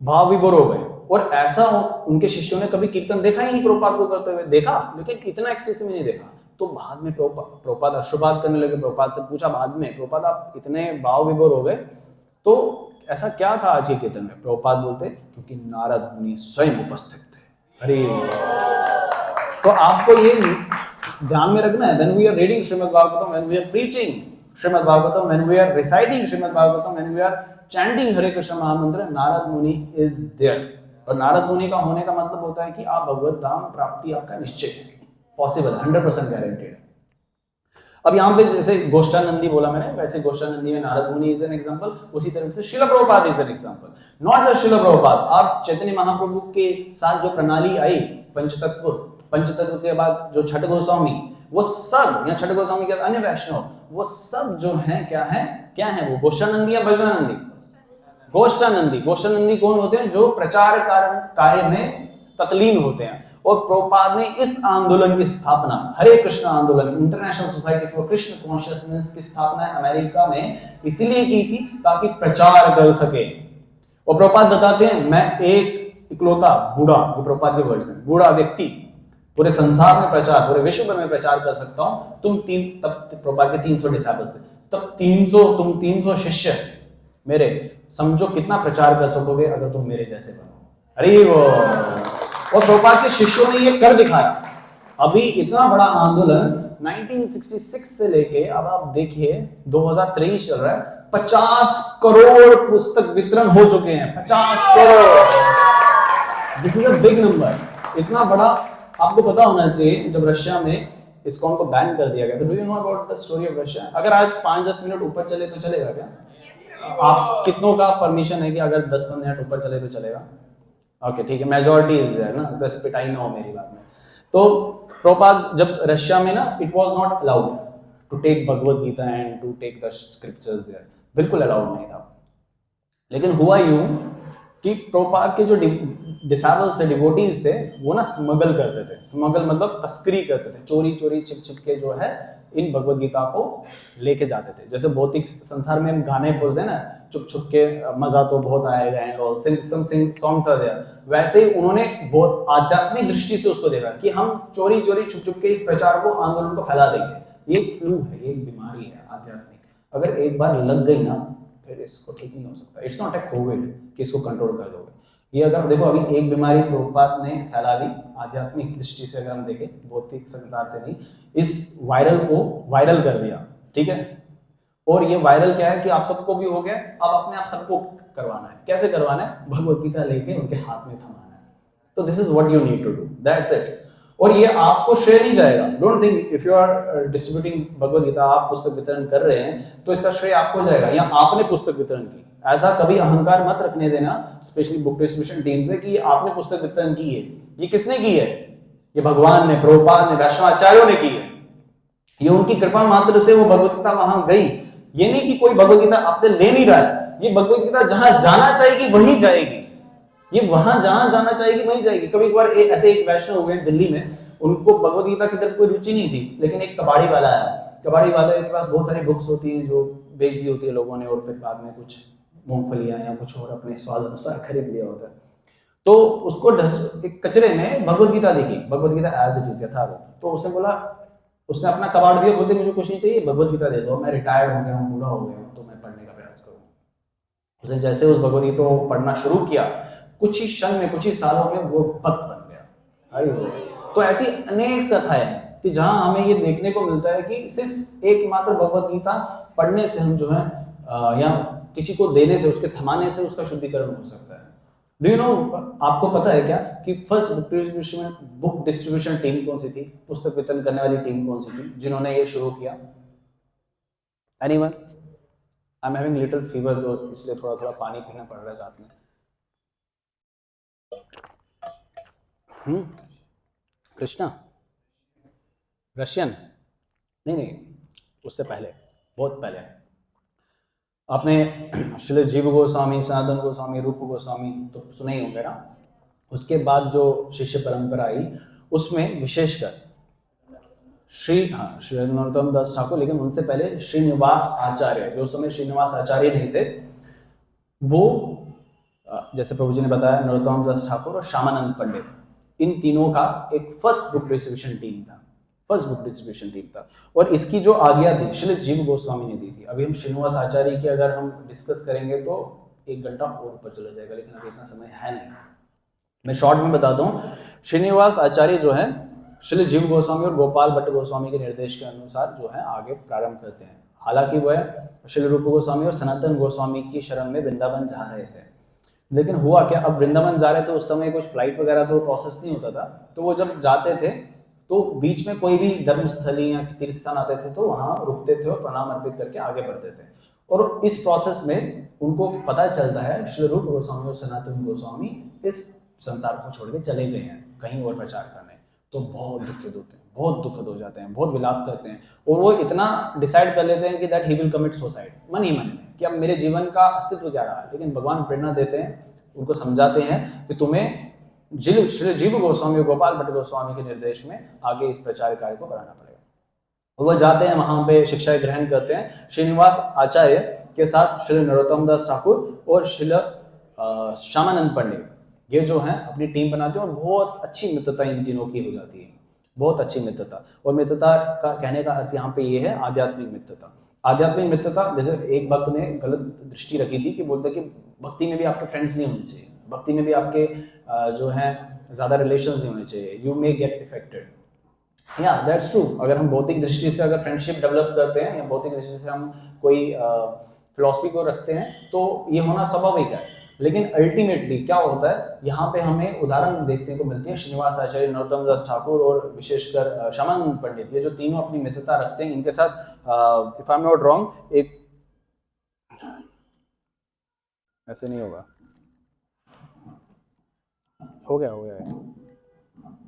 भाव विभोर हो गए। और ऐसा उनके शिष्यों ने कभी कीर्तन देखा ही नहीं प्रभुपाद को करते हुए, देखा लेकिन इतना एक्सटेसी में नहीं देखा। तो बाद में प्रभुपाद अश्रुपात करने लगे, प्रभुपाद से पूछा बाद में, प्रभुपाद आप इतने भाव विभोर हो गए तो ऐसा क्या था आज के कीर्तन में? प्रभुपाद बोलते क्योंकि नारद मुनि स्वयं उपस्थित थे। अरे तो आपको ये ध्यान में रखना है, when we are reading Shrimad Bhagavatam, when we are preaching Shrimad Bhagavatam, when we are reciting Shrimad Bhagavatam, when we are chanting हरे कृष्ण महामंत्र, नारद मुनि is there। और नारद मुनि का होने का मतलब होता है कि आप भगवत धाम प्राप्ति आपका निश्चित है, पॉसिबल, 100% गारंटेड। अब यहाँ पे जैसे गोष्ठानंदी बोला मैंने, वैसे गोष्ठानंदी में नारद मुनि इज एन एग्जांपल, उसी तरह से Srila Prabhupada is an example. Not just Srila Prabhupada, आप चैतन्य महाप्रभु के साथ जो प्रणाली आई, पंचतत्व के बाद जो छठ गोस्वामी, वो सब, या छठ गोस्वामी के अन्य वैष्णव, वो सब जो हैं क्या है वो गोष्ठानंदी या भजनानंदी? गोष्ठानंदी। गोष्ठानंदी कौन होते हैं? जो प्रचार कार्य में तत्लीन होते हैं। और प्रभुपाद ने इस आंदोलन की स्थापना, हरे कृष्ण आंदोलन, international society for Krishna consciousness की स्थापना अमेरिका में इसीलिए की थी ताकि प्रचार कर सके। और प्रभुपाद बताते हैं, मैं एक इकलौता बूढ़ा, ये प्रभुपाद के वर्ड्स हैं, बूढ़ा व्यक्ति पूरे संसार में प्रचार, पूरे विश्व भर में प्रचार कर सकता हूं। तब प्रभुपाद के 300 डिसाइपल्स थे, तब 300 शिष्य मेरे, समझो कितना प्रचार कर सकोगे अगर तुम मेरे जैसे बनो। अरे वो, और प्रभुपाद के शिष्यों ने ये कर दिखाया। अभी इतना बड़ा आंदोलन 1966 से लेके अब आप देखिए 2023 चल रहा है, 50 करोड़ पुस्तक वितरण हो चुके हैं। 50 crore, this is a big number. इतना बड़ा आपको पता होना चाहिए, जब रशिया में इस्कॉन को बैन कर दिया गया, तो do you know about the story of Russia? अगर आज 5-10 मिनट ऊपर चले तो चलेगा क्या? आप कितनों का परमिशन है कि अगर 10-15 मिनट ऊपर चले तो चलेगा? ओके ठीक है, मेजॉरिटी इज देयर ना, बस पिटाई ना हो मेरी बात में। तो प्रभुपाद जब रशिया में ना, it was not allowed to take Bhagavad Gita and to take the scriptures there, बिल्कुल अलाउड नहीं था। लेकिन हुआ यूं कि प्रभुपाद के जो डिसाइपल्स थे, डिवोटीज थे, वो ना स्मगल करते थे। स्मगल मतलब तस्करी करते थे, चोरी छिप के जो है इन भगवत गीता को लेके जाते थे। जैसे भौतिक संसार में हम गाने बोलते हैं ना, छुप के मजा तो बहुत आएगा and all, sing songs are there, वैसे ही उन्होंने बहुत आध्यात्मिक दृष्टि से उसको देखा कि हम चोरी छुप के इस प्रचार को, आंदोलन को फैला देंगे। ये एक फ्लू है, ये एक बीमारी है आध्यात्मिक, अगर एक बार लग गई ना फिर इसको ठीक नहीं हो सकता। इट्स नॉट ए कोविड कि इसको कंट्रोल कर दोगे। ये अगर देखो अभी एक बीमारी प्रभुपाद ने फैला दी आध्यात्मिक दृष्टि से, अगर हम देखें भौतिक संसार से नहीं, इस वायरल को वायरल कर दिया, ठीक है। और ये वायरल क्या है कि आप सबको भी हो गया, अब अपने आप सबको करवाना है। कैसे करवाना है? भगवत गीता लेके उनके हाथ में थमाना है। तो this is what you need to do, that's it. और ये आपको श्रेय नहीं जाएगा। Don't think if you are distributing Bhagavad Gita, आप पुस्तक वितरण कर रहे हैं तो इसका श्रेय आपको जाएगा, या आपने पुस्तक वितरण की। ऐसा कभी अहंकार मत रखने देना, स्पेशली बुक डिस्ट्रीब्यूशन टीम से, कि आपने पुस्तक वितरण की है। ये किसने की है? ये भगवान ने, प्रभुपाद ने, वैष्णवाचार्यों ने की है। ये उनकी कृपा मात्र से वो भगवत गीता वहां गई। ये नहीं कि कोई भगवत गीता आपसे ले नहीं रहा है, ये भगवत गीता जहां जाना चाहेगी वहीं जाएगी। ये वहां जहां जाना चाहेगी वहीं जाएगी। कभी कभार ऐसे एक वैष्णव हुए दिल्ली में, उनको भगवत गीता की तरफ कोई रुचि नहीं थी, लेकिन एक कबाड़ी वाला आया। कबाड़ी वाले के पास बहुत सारी बुक्स होती हैं जो बेच दी होती है लोगों ने, और फिर बाद में कुछ मूंगफलियां या कुछ और अपने स्वाद अनुसार खरीद लिया होता है। तो उसको एक कचरे में भगवत गीता देखी, Bhagavad Gita as it is यथावत। तो उसने बोला, उसने अपना कबाड़ दिया, बोलते मुझे कुछ नहीं चाहिए, भगवत गीता दे दो, मैं रिटायर्ड हो गया हूँ, बूढ़ा हो गया हूँ, तो मैं पढ़ने का प्रयास करूँ। उसने जैसे उस भगवत गीता को पढ़ना शुरू किया, कुछ ही क्षण में, कुछ ही सालों में वो भक्त बन गया। अरे तो ऐसी अनेक कथाएं हैं कि जहां हमें ये देखने को मिलता है कि सिर्फ एकमात्र भगवत गीता पढ़ने से हम जो है या किसी को देने से, उसके थमाने से उसका शुद्धिकरण हो सकता है। डू यू नो, आपको पता है क्या कि फर्स्ट बुक डिस्ट्रीब्यूशन टीम कौन सी थी, पुस्तक वितरण करने वाली टीम कौन सी थी जिन्होंने ये शुरू किया? Anyone? I am having little fever, तो इसलिए थोड़ा थोड़ा पानी पीना पड़ रहा है साथ में। कृष्णा? रशियन? नहीं नहीं, उससे पहले, बहुत पहले। आपने श्री जीव गोस्वामी, सनातन गोस्वामी, रूप गोस्वामी तो सुने ही होंगे ना। उसके बाद जो शिष्य परंपरा आई उसमें विशेषकर श्री नरोत्तम दास ठाकुर, लेकिन उनसे पहले श्रीनिवास आचार्य, जो समय श्रीनिवास आचार्य नहीं थे, वो जैसे प्रभु जी ने बताया, नरोत्तम दास ठाकुर और श्यामानंद पंडित, इन तीनों का एक फर्स्ट बुक डिस्ट्रीब्यूशन टीम था, फर्स्ट बुक डिस्ट्रीब्यूशन टीम था। और इसकी जो आज्ञा थी श्री जीव गोस्वामी ने दी थी। अभी हम श्रीनिवास आचार्य की अगर हम डिस्कस करेंगे तो 1 घंटा और ऊपर चला जाएगा, लेकिन अभी इतना समय है नहीं, मैं शॉर्ट में बताता हूँ। श्रीनिवास आचार्य जो है श्री जीव गोस्वामी और गोपाल भट्ट गोस्वामी के निर्देश के अनुसार जो है आगे प्रारंभ करते हैं। हालांकि वह श्री रूप गोस्वामी और सनातन गोस्वामी की शरण में वृंदावन जा रहे थे, लेकिन हुआ क्या, अब वृंदावन जा रहे थे, उस समय कुछ फ्लाइट वगैरह तो प्रोसेस नहीं होता था, तो वो जब जाते थे तो बीच में कोई भी धर्मस्थली या तीर्थ स्थान आते थे तो वहां रुकते थे और प्रणाम अर्पित करके आगे बढ़ते थे। और इस प्रोसेस में उनको पता चलता है श्री रूप गोस्वामी और सनातन गोस्वामी इस संसार को छोड़ के चले गए हैं कहीं और प्रचार करने। तो बहुत दुखित होते हैं, बहुत दुखद हो जाते हैं, बहुत विलाप करते हैं, और वो इतना डिसाइड कर लेते हैं कि that he will commit suicide, मन ही मन में, कि अब मेरे जीवन का अस्तित्व क्या रहा। लेकिन भगवान प्रेरणा देते हैं, उनको समझाते हैं कि तुम्हें श्री जीव गोस्वामी और गोपाल भट्ट गोस्वामी के निर्देश में आगे इस प्रचार कार्य को बढ़ाना पड़ेगा। वो जाते हैं, वहां पे शिक्षा ग्रहण करते हैं श्रीनिवास आचार्य के साथ श्री नरोत्तम दास ठाकुर और श्री श्यामानंद पंडित, ये जो है अपनी टीम बनाते हैं, और बहुत अच्छी मित्रता इन तीनों की हो जाती है, बहुत अच्छी मित्रता। और मित्रता का कहने का अर्थ यहाँ पे ये है आध्यात्मिक मित्रता। आध्यात्मिक मित्रता, जैसे एक भक्त ने गलत दृष्टि रखी थी कि बोलते कि भक्ति में भी आपके फ्रेंड्स नहीं होने चाहिए, भक्ति में भी आपके जो है ज्यादा रिलेशंस नहीं होने चाहिए, यू मे गेट इफेक्टेड। या दैट्स ट्रू, अगर हम भौतिक दृष्टि से अगर फ्रेंडशिप डेवलप करते हैं या भौतिक दृष्टि से हम कोई फिलॉसफी को रखते हैं तो ये होना स्वाभाविक है। लेकिन अल्टीमेटली क्या होता है, यहाँ पे हमें उदाहरण देखने को मिलती है श्रीनिवास आचार्य, नरोत्तम दास ठाकुर और विशेषकर श्यामानंद पंडित, ये जो तीनों अपनी मित्रता रखते हैं। इनके साथ if I am not wrong, एक ऐसे नहीं होगा, हो गया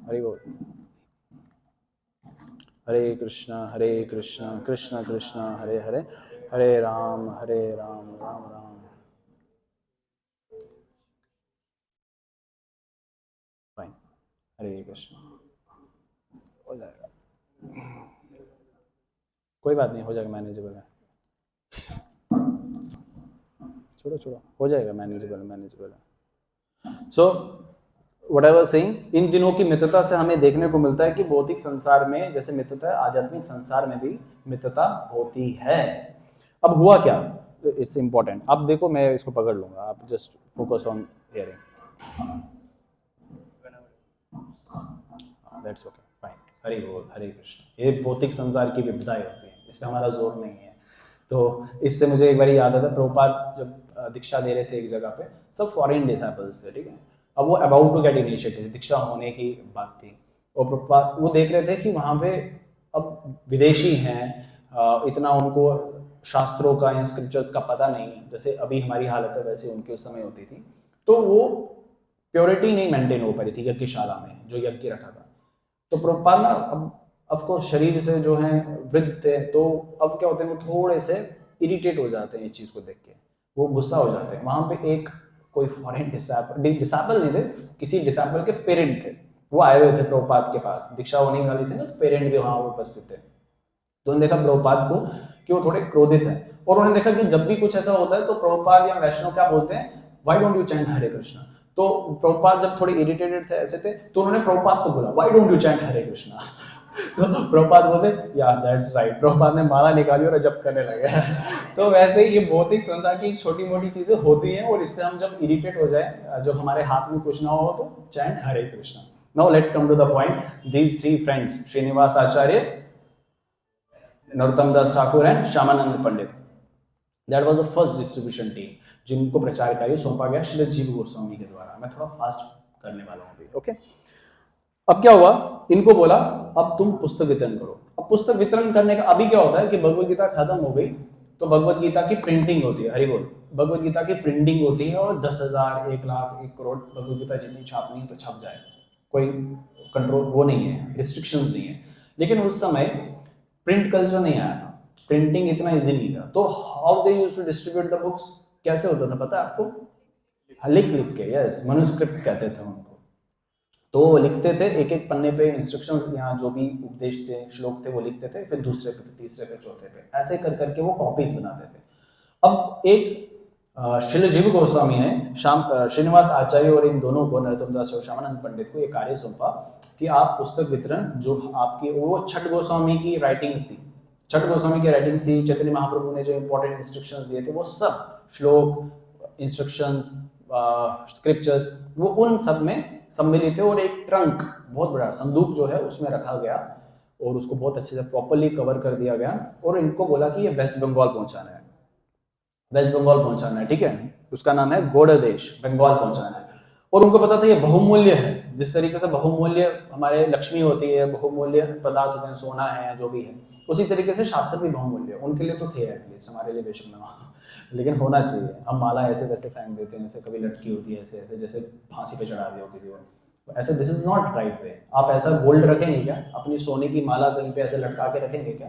हरि बोल, हरे कृष्णा कृष्ण कृष्ण हरे हरे, हरे राम राम राम। फाइन, हरे कृष्ण, हो जाएगा, कोई बात नहीं, हो जाएगा, मैनेजेबल है, छोड़ो, हो जाएगा, मैनेजेबल है। So what I was saying, इन दिनों की मित्रता से हमें देखने को मिलता है कि भौतिक संसार में जैसे मित्रता है, आध्यात्मिक संसार में भी मित्रता होती है। अब हुआ क्या, इट्स इंपॉर्टेंट। अब देखो, मैं इसको पकड़ लूंगा, आप just focus on hearing, that's okay, fine, Hari बोल, हरे कृष्ण। ये भौतिक संसार की विविधताएं होती हैं, इस पे हमारा जोर नहीं है। तो इससे मुझे एक बार याद आता है, प्रभुपाद जब दीक्षा दे रहे थे एक जगह पे, सब फॉरेन डिसाइपल्स थे, ठीक है। अब वो अबाउट टू गेट इनिशिएटेड, दीक्षा होने की बात थी, और प्रभुपाद वो देख रहे थे कि वहाँ पे अब विदेशी हैं, इतना उनको शास्त्रों का या स्क्रिप्चर्स का पता नहीं है, जैसे अभी हमारी हालत है वैसे उनके उस समय होती थी। तो वो प्योरिटी नहीं मेंटेन हो पाई थी यज्ञशाला में, जो यज्ञ रखा था। तो प्रभुपाद ना, अब ऑफकोर्स शरीर से जो है वृद्ध थे, तो अब क्या होते हैं, वो थोड़े से इरिटेट हो जाते हैं इस चीज़ को देख के, वो गुस्सा हो जाते हैं। वहाँ पे एक कोई फॉरेन डिसाइपल नहीं थे, किसी डिसाइपल के पेरेंट थे, वो आए हुए थे प्रभुपाद के पास, दीक्षा होने वाली थी ना, तो पेरेंट भी वहाँ उपस्थित थे। तो उन्होंने देखा प्रभुपाद को कि वो थोड़े क्रोधित हैं, और उन्होंने देखा कि जब भी कुछ ऐसा होता है तो प्रभुपाद या वैष्णव क्या बोलते हैं, why don't you chant Hare Krishna, तो प्रभुपाद जब थोड़े इरिटेटेड थे, ऐसे थे, तो उन्होंने प्रभुपाद को बोला, why don't you chant Hare Krishna? तो प्रभुपाद बोलते, या दैट्स राइट। प्रभुपाद ने माला निकाली और जप करने लगे। तो वैसे ही ये भौतिक संसार की छोटी मोटी चीजें होती हैं, और इससे हम जब इरिटेट हो जाए, जब हमारे हाथ में कुछ ना हो, तो chant Hare Krishna. Now let's come to the point. These three friends, Srinivas Acharya, Narottam Das Thakur and Shyamananda Pandit, that was the first distribution team, जिनको प्रचार कार्य सौंपा गया श्री जीव गोस्वामी के द्वारा। मैं थोड़ा फास्ट करने वाला हूँ अभी, ओके। अब क्या हुआ, इनको बोला अब तुम पुस्तक वितरण करो। अब पुस्तक वितरण करने का अभी क्या होता है कि भगवत गीता खत्म हो गई तो भगवत गीता की प्रिंटिंग होती है, हरि बोल, भगवत गीता की प्रिंटिंग होती है, और 10,000, 1,00,000, 1 करोड़ भगवत गीता जितनी छापनी है तो छप जाए, कोई कंट्रोल वो नहीं है, रिस्ट्रिक्शंस नहीं है। लेकिन उस समय प्रिंट कल्चर नहीं आया था, प्रिंटिंग इतना इजी नहीं था, तो how they used to distribute the books, कैसे होता था पता है आपको? लिख के, यस, मनुस्क्रिप्ट कहते थे उनको। तो वो लिखते थे, एक एक पन्ने पे इंस्ट्रक्शंस, यहाँ जो भी उपदेश थे, श्लोक थे, वो लिखते थे, फिर दूसरे पे, तीसरे पे, चौथे पे, ऐसे कर करके वो कॉपीज बनाते थे। अब एक श्री जीव गोस्वामी ने श्रीनिवास आचार्य और इन दोनों को, नरोत्तम दास और श्यामानंद पंडित को, ये कार्य सौंपा कि आप पुस्तक वितरण, जो आपकी वो छठ गोस्वामी की राइटिंग्स थी, छठ गोस्वामी की राइटिंग्स थी, चैतन्य महाप्रभु ने जो इंपॉर्टेंट इंस्ट्रक्शंस दिए थे, वो सब श्लोक, इंस्ट्रक्शंस, स्क्रिप्चर्स, वो उन सब में सम्मिलित है, और एक ट्रंक, बहुत बड़ा संदूक जो है उसमें रखा गया, और उसको बहुत अच्छे से प्रॉपर्ली कवर कर दिया गया, और इनको बोला कि ये वेस्ट बंगाल पहुंचाना है, वेस्ट बंगाल पहुंचाना है, ठीक है, उसका नाम है गोड़ा देश, बंगाल पहुंचाना है। और उनको पता था ये बहुमूल्य है, जिस तरीके से बहुमूल्य हमारे लक्ष्मी होती है, बहुमूल्य पदार्थ होते हैं, सोना है, जो भी है, उसी तरीके से शास्त्र भी बहुमूल्य, उनके लिए तो थे एटलीस्ट, हमारे लिए बेशक ना, लेकिन होना चाहिए। हम माला ऐसे वैसे फेंक देते हैं, जैसे कभी लटकी होती है ऐसे ऐसे, जैसे फांसी पे चढ़ा दिया हो किसी को, ऐसे this is not right way. आप ऐसा गोल्ड रखेंगे क्या? अपनी सोने की माला कहीं पे ऐसे लटका के रखेंगे क्या?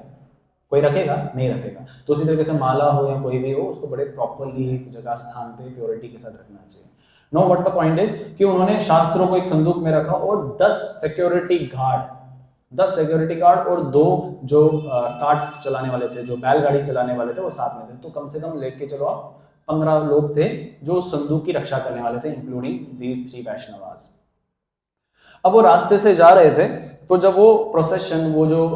कोई रखेगा? नहीं रखेगा। तो उसी तरीके से माला हो या कोई भी हो, उसको बड़े प्रॉपरली एक जगह स्थान पे प्योरिटी के साथ रखना चाहिए। Know what the point is कि उन्होंने शास्त्रों को एक संदूक में रखा, और 10 सिक्योरिटी गार्ड और 2 जो कार्ट्स चलाने वाले थे, जो बैलगाड़ी चलाने वाले थे, वो साथ में थे। तो कम से कम लेके चलो आप 15 लोग थे जो संदूक की रक्षा करने वाले थे, इंक्लूडिंग दीज 3 वैष्णवास। अब वो रास्ते से जा रहे थे, तो जब वो प्रोसेशन, वो जो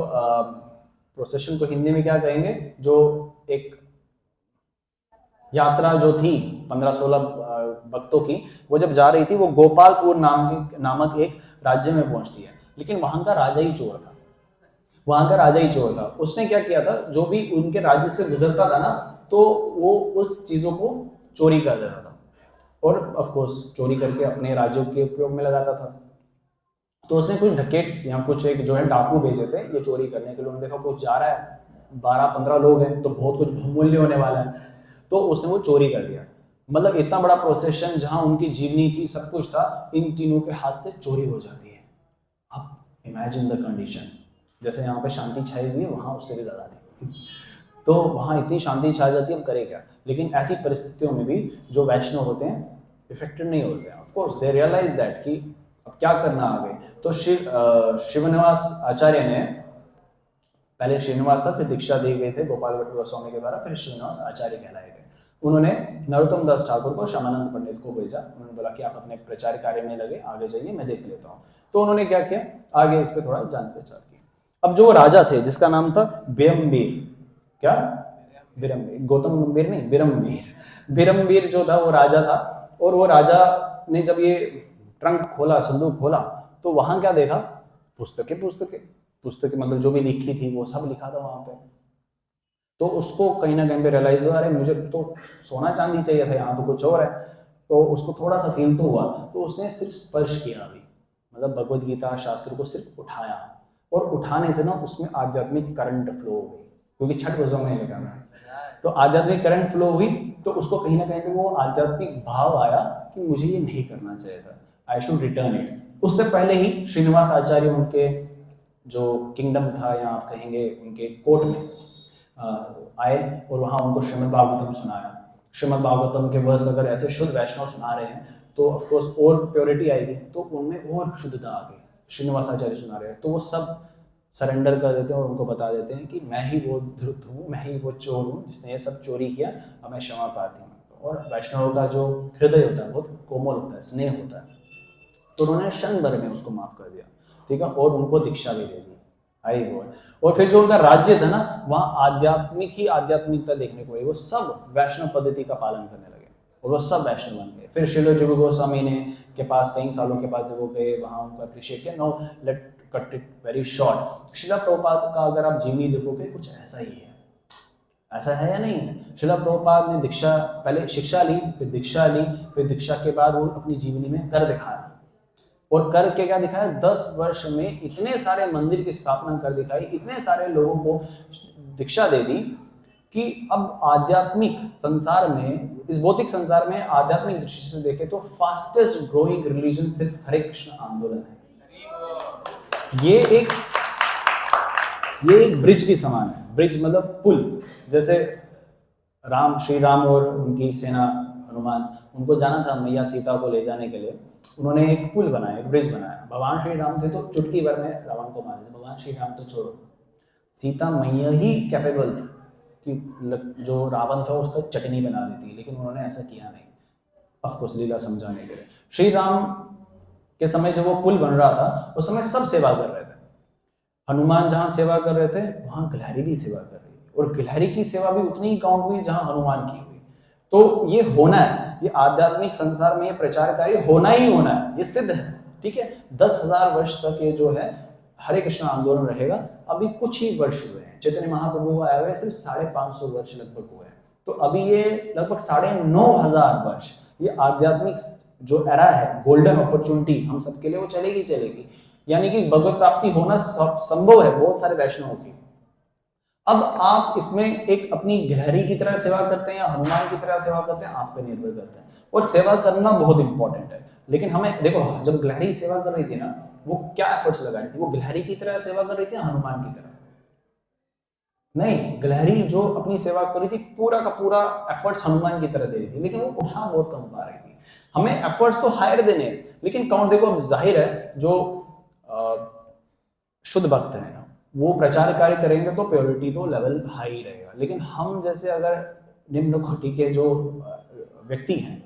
प्रोसेशन को हिंदी में क्या कहेंगे, जो एक यात्रा जो थी 15-16 भक्तों की, वो जब जा रही थी, वो गोपालपुर नामक एक राज्य में पहुंचती है। लेकिन वहां का राजा ही चोर था, उसने क्या किया था, जो भी उनके राज्य से गुजरता था ना, तो वो उस चीजों को चोरी कर देता था, और ऑफ कोर्स चोरी करके अपने राज्यों के उपयोग में लगाता था। तो उसने कुछ डकेट्स या कुछ एक जो है डाकू भेजे थे ये चोरी करने के लिए। उन्होंने देखा कुछ जा रहा है, 12-15 लोग हैं, तो बहुत कुछ बहुमूल्य होने वाला है, तो उसने वो चोरी कर दिया। मतलब इतना बड़ा प्रोसेशन, जहां उनकी जीवनी थी, सब कुछ था, इन तीनों के हाथ से चोरी हो जाती है। अब इमेजिन द कंडीशन, जैसे यहाँ पे शांति छाई हुई है, वहां उससे भी ज्यादा थी। तो वहां इतनी शांति छा जाती है, अब करे क्या? लेकिन ऐसी परिस्थितियों में भी जो वैष्णव होते हैं इफेक्टेड नहीं होते हैं। Of course they realise that कि अब क्या करना आगे। तो श्रीनिवास आचार्य ने, पहले श्रीनिवास था, फिर दीक्षा दी गई थे गोपाल भट्ट गोस्वामी के द्वारा, फिर श्रीनिवास आचार्य कहलाए गए। उन्होंने नरोत्तम दास ठाकुर को, श्यामानंद पंडित को भेजा। उन्होंने बोला कि आप अपने प्रचार कार्य में लगे, आगे जाइए, मैं देख लेता हूँ। तो उन्होंने क्या किया, आगे इस पर थोड़ा जान पहचान की। अब जो राजा थे, जिसका नाम था बिरमबीर, क्या बिरमबीर, गौतम गंभीर नहीं, बिरमबीर जो था वो राजा था। और वो राजा ने जब ये ट्रंक खोला, संदूक खोला, तो वहां क्या देखा, पुस्तकें मतलब जो भी लिखी थी वो सब लिखा था वहां पे। तो उसको कहीं ना कहीं पे रियलाइज हुआ, अरे मुझे तो सोना चांदी चाहिए था, यहाँ तो कुछ और है। तो उसको थोड़ा सा फील तो हुआ, तो उसने सिर्फ स्पर्श किया अभी, मतलब भगवत गीता शास्त्र को सिर्फ उठाया, और उठाने से ना उसमें आध्यात्मिक करंट फ्लो हो गई, क्योंकि छठ गोस्वामी ने लिखा है, तो आध्यात्मिक करंट फ्लो हुई। तो उसको कहीं ना कहीं पे वो आध्यात्मिक भाव आया कि मुझे ये नहीं करना चाहिए था, आई शुड रिटर्न इट। उससे पहले ही श्रीनिवास आचार्य उनके जो किंगडम था, या आप कहेंगे उनके कोर्ट में आए, और वहाँ उनको श्रीमद् भागवतम सुनाया। श्रीमद् भागवतम के वर्स अगर ऐसे शुद्ध वैष्णव सुना रहे हैं, तो ऑफकोर्स और प्योरिटी आएगी, तो उनमें और शुद्धता आ गई। श्रीनिवास आचार्य सुना रहे हैं, तो वो सब सरेंडर कर देते हैं और उनको बता देते हैं कि मैं ही वो धृत हूँ, मैं ही वो चोर हूँ जिसने ये सब चोरी किया, अब मैं क्षमा प्रार्थी मांगता हूँ। और वैष्णव का जो हृदय होता है बहुत कोमल होता है, स्नेह होता है। तो उन्होंने क्षण भर में उसको माफ कर दिया, ठीक है, और उनको दीक्षा भी दे दी। आई बोल। और फिर जो उनका राज्य था ना, वहाँ आध्यात्मिकता देखने को मिली। वो सब वैष्णव पद्धति का पालन करने लगे और वो सब वैष्णव बन गए। फिर श्रील जीव गोस्वामी ने के पास कई सालों के बाद जब वो गए, वहाँ उनको अप्रिशिएट किया। No let cut it very short. Srila Prabhupada का अगर आप जीवनी देखोगे कुछ ऐसा ही है। ऐसा है या नहीं है? श्रील प्रभुपाद ने दीक्षा, पहले शिक्षा ली, फिर दीक्षा ली, फिर दीक्षा के बाद वो अपनी जीवनी में कर दिखाया। और करके क्या दिखाया? 10 वर्ष में इतने सारे मंदिर की स्थापना कर दिखाई, इतने सारे लोगों को दीक्षा दे दी कि अब आध्यात्मिक संसार में, इस भौतिक संसार में आध्यात्मिक दृष्टि से देखें तो फास्टेस्ट ग्रोइंग रिलीजन सिर्फ हरे कृष्ण आंदोलन है। ये एक ब्रिज की समान है। ब्रिज मतलब पुल। जैसे श्री राम और उनकी सेना हनुमान, उनको जाना था मैया सीता को ले जाने के लिए, उन्होंने एक पुल बनाया, एक ब्रिज बनाया। भगवान श्री राम थे तो चुटकी भर में रावण को मार दिया। भगवान श्री राम तो छोड़ो, सीता मैया ही कैपेबल थी कि जो रावण था उसका चटनी बना देती, लेकिन उन्होंने ऐसा किया नहीं, ऑफकोर्स लीला समझाने के लिए। श्री राम के समय जब वो पुल बन रहा था उस समय सब सेवा कर रहे थे। हनुमान जहाँ सेवा कर रहे थे वहाँ गिलहरी भी सेवा कर रही थी, और गिलहरी की सेवा भी उतनी ही काउंट हुई जहाँ हनुमान की हुई। तो ये होना है, ये आध्यात्मिक संसार में ये प्रचार कार्य होना ही होना है, ये सिद्ध है, ठीक है। 10,000 वर्ष तक ये जो है हरे कृष्ण आंदोलन रहेगा। अभी कुछ ही वर्ष हुए हैं, चैतन्य महाप्रभु आए हुए सिर्फ 550 वर्ष लगभग हुए हैं। तो अभी ये लगभग 9,500 वर्ष ये आध्यात्मिक जो एरा है, गोल्डन अपॉर्चुनिटी हम सबके लिए, वो चलेगी। यानी कि भगवत प्राप्ति होना संभव है बहुत सारे वैष्णवों की। अब आप इसमें एक अपनी गिलहरी की तरह सेवा करते हैं या हनुमान की तरह सेवा करते हैं, आप पे निर्भर करता है। और सेवा करना बहुत इंपॉर्टेंट है, लेकिन हमें देखो, जब गिलहरी सेवा कर रही थी ना, वो क्या एफर्ट्स लगा रही थी? वो गिलहरी की तरह सेवा कर रही थी या हनुमान की तरह? नहीं, गिलहरी जो अपनी सेवा कर रही थी पूरा का पूरा एफर्ट्स हनुमान की तरह दे रही थी, लेकिन वो उठा बहुत कम पा रही थी। हमें एफर्ट्स तो हायर देने हैं, लेकिन काउंट देखो, अब जाहिर है जो शुद्ध भक्त है वो प्रचार कार्य करेंगे तो प्योरिटी तो लेवल हाई रहेगा। लेकिन हम जैसे अगर निम्न कोटि के जो व्यक्ति हैं,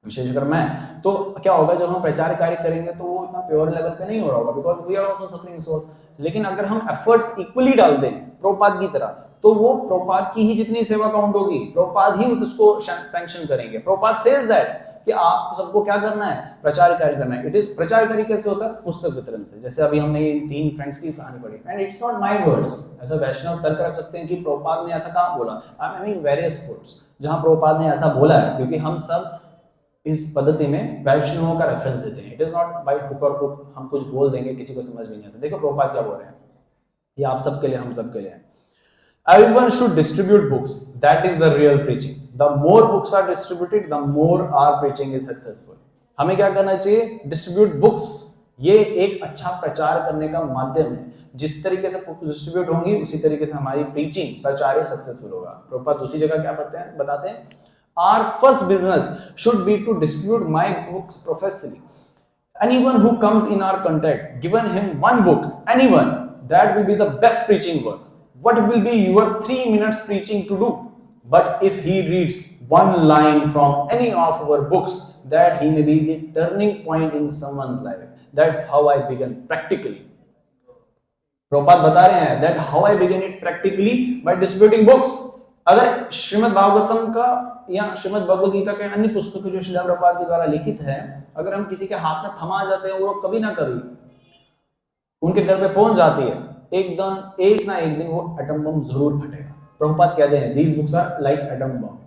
विशेषकर मैं, तो क्या होगा जब हम प्रचार कार्य करेंगे तो वो इतना प्योर लेवल पे नहीं हो रहा होगा, because we are also suffering souls. लेकिन अगर हम एफर्ट्स इक्वली डाल दें प्रभुपाद की तरह, तो वो प्रभुपाद की ही जितनी सेवा काउंट होगी, प्रभुपाद ही उसको सैंक्शन करेंगे। प्रभुपाद सेज दैट कि आप सबको क्या करना है? प्रचार कार्य करना है। इट इज प्रचार कार्य कैसे होता है? पुस्तक वितरण से। जैसे अभी हमने ये 3 फ्रेंड्स की कहानी पढ़ी, and it's not my words. ऐसा वैष्णव तर्क रख सकते हैं कि प्रभुपाद ने ऐसा कहाँ बोला। I am having various quotes जहां प्रभुपाद ने ऐसा बोला है, क्योंकि हम सब इस पद्धति में वैष्णवों का रेफरेंस देते हैं। It is not by hook और क्रुक, हम कुछ बोल देंगे किसी को समझ में नहीं आता। देखो प्रभुपाद क्या बोल रहे हैं, ये आप सबके लिए, हम सबके लिए। Everyone should distribute books. That is the real preaching. The more books are distributed, the more our preaching is successful. हमें क्या करना चाहिए? Distribute books. ये एक अच्छा प्रचार करने का माध्यम है। जिस तरीके से बुक्स डिस्ट्रीब्यूट होंगी उसी तरीके से हमारी प्रीचिंग, प्रचार सक्सेसफुल होगा। प्रभुपाद दूसरी जगह क्या बताते हैं? Our first business should be to distribute my books professionally. Anyone who comes in our contact, given him one book, anyone, that will be the best preaching work. What will be your 3 minutes preaching to do? But if he reads one line from any of our books, that he may be the turning point in someone's life. That's how I began practically. Prabhupada बता रहे हैं that how I began it practically by distributing books. अगर श्रीमद् भागवतम का या श्रीमद् भगवद गीता के अन्य पुस्तकों जो श्रील प्रभुपाद के द्वारा लिखित है, अगर हम किसी के हाथ में थमा जाते हैं, वो कभी ना कभी उनके घर पे पहुंच जाती है, एक ना एक दिन वो एटम बम जरूर फटेगा। प्रभुपाद कहते हैं these books are like atom bomb,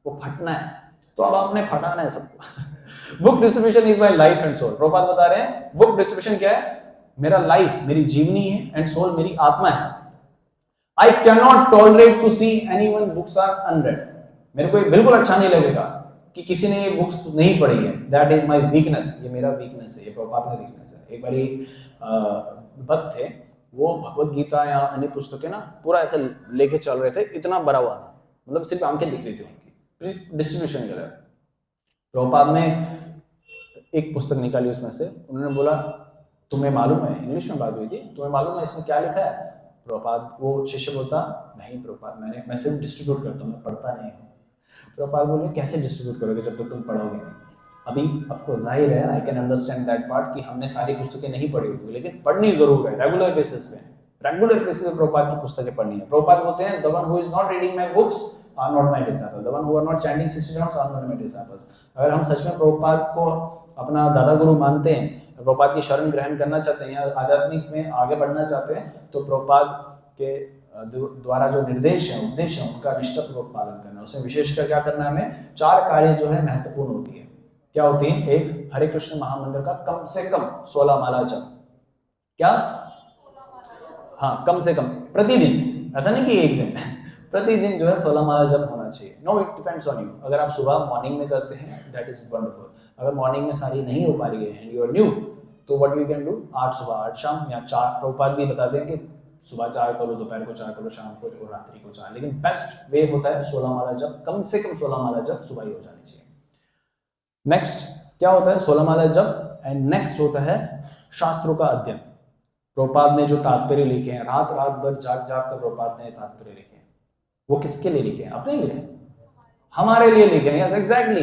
वो फटना है, तो अब आपने फटाना है सबको। Book distribution is my life and soul. Prabhupada बता रहे हैं बुक डिस्ट्रीब्यूशन क्या है? मेरा लाइफ, मेरी जीवनी है, एंड सोल मेरी आत्मा है। I cannot tolerate to see anyone books are unread. मेरे को बिल्कुल अच्छा नहीं लगेगा कि किसी ने ये बुक्स नहीं पढ़ी है। That is my weakness. ये मेरा वीकनेस है, ये प्रभुपाद का वीकनेस है। एक बारी भक्त थे, वो भगवत गीता या अन्य पुस्तकें ना पूरा ऐसा लेके चल रहे थे, इतना बड़ा हुआ था, मतलब सिर्फ आंखें दिख रही थी उनकी डिस्ट्रीब्यूशन के लिए। प्रभुपाद ने एक पुस्तक निकाली उसमें से, उन्होंने बोला तुम्हें मालूम है, इंग्लिश में बात हुई थी, तुम्हें मालूम है इसमें क्या लिखा है? प्रभुपाद, वो शिष्य बोलता नहीं प्रभुपाद, मैं सिर्फ डिस्ट्रीब्यूट करता हूँ, मैं पढ़ता नहीं हूँ। प्रभुपाद बोले कैसे डिस्ट्रीब्यूट करोगे जब तक तुम पढ़ोगे नहीं? अभी आपको जाहिर है, I can understand that part कि हमने सारी पुस्तकें नहीं पढ़ी होगी, लेकिन पढ़नी जरूर है रेगुलर बेसिस पे। रेगुलर बेसिस पे प्रभुपाद की पुस्तकें पढ़नी है। प्रभुपाद बोलते हैं the one who is not reading my books are not my disciple, the one who are not chanting 60 rounds are not my disciples. अगर हम सच में प्रभुपाद को अपना दादा गुरु मानते हैं, प्रभुपाद की शरण ग्रहण करना चाहते हैं या आध्यात्मिक में आगे बढ़ना चाहते हैं, तो प्रभुपाद के द्वारा जो निर्देश है, उपदेश है, उनका निष्ठापूर्वक पालन करना। उसमें विशेषकर क्या करना है, हमें 4 कार्य जो है महत्वपूर्ण होती है। क्या होती है? एक, हरे कृष्ण महामंत्र का कम से कम 16 माला जप। क्या? हाँ, कम से कम प्रतिदिन, ऐसा नहीं कि एक दिन प्रतिदिन जो है 16 माला जप होना चाहिए। No, it depends on you. अगर आप सुबह मॉर्निंग में करते हैं दैट इज वंडरफुल। अगर मॉर्निंग में सारी नहीं हो पा रही है एंड यू आर न्यू, तो व्हाट यू कैन डू, 8 सुबह 8 शाम, या 4। प्रभुपाद भी बताते हैं कि सुबह 4 करो, दोपहर को 4 करो, शाम को और रात्रि को 4, लेकिन बेस्ट वे होता है 16 माला जप। कम से कम 16 माला जप सुबह ही हो जानी चाहिए। नेक्स्ट क्या होता है? 16 माला जप। एंड नेक्स्ट होता है शास्त्रों का अध्ययन। प्रभुपाद ने जो तात्पर्य लिखे हैं, रात रात भर जाग जाग कर प्रभुपाद ने तात्पर्य लिखे हैं, वो किसके लिए लिखे हैं? अपने लिए, हमारे लिए लिखे हैं। Yes, exactly.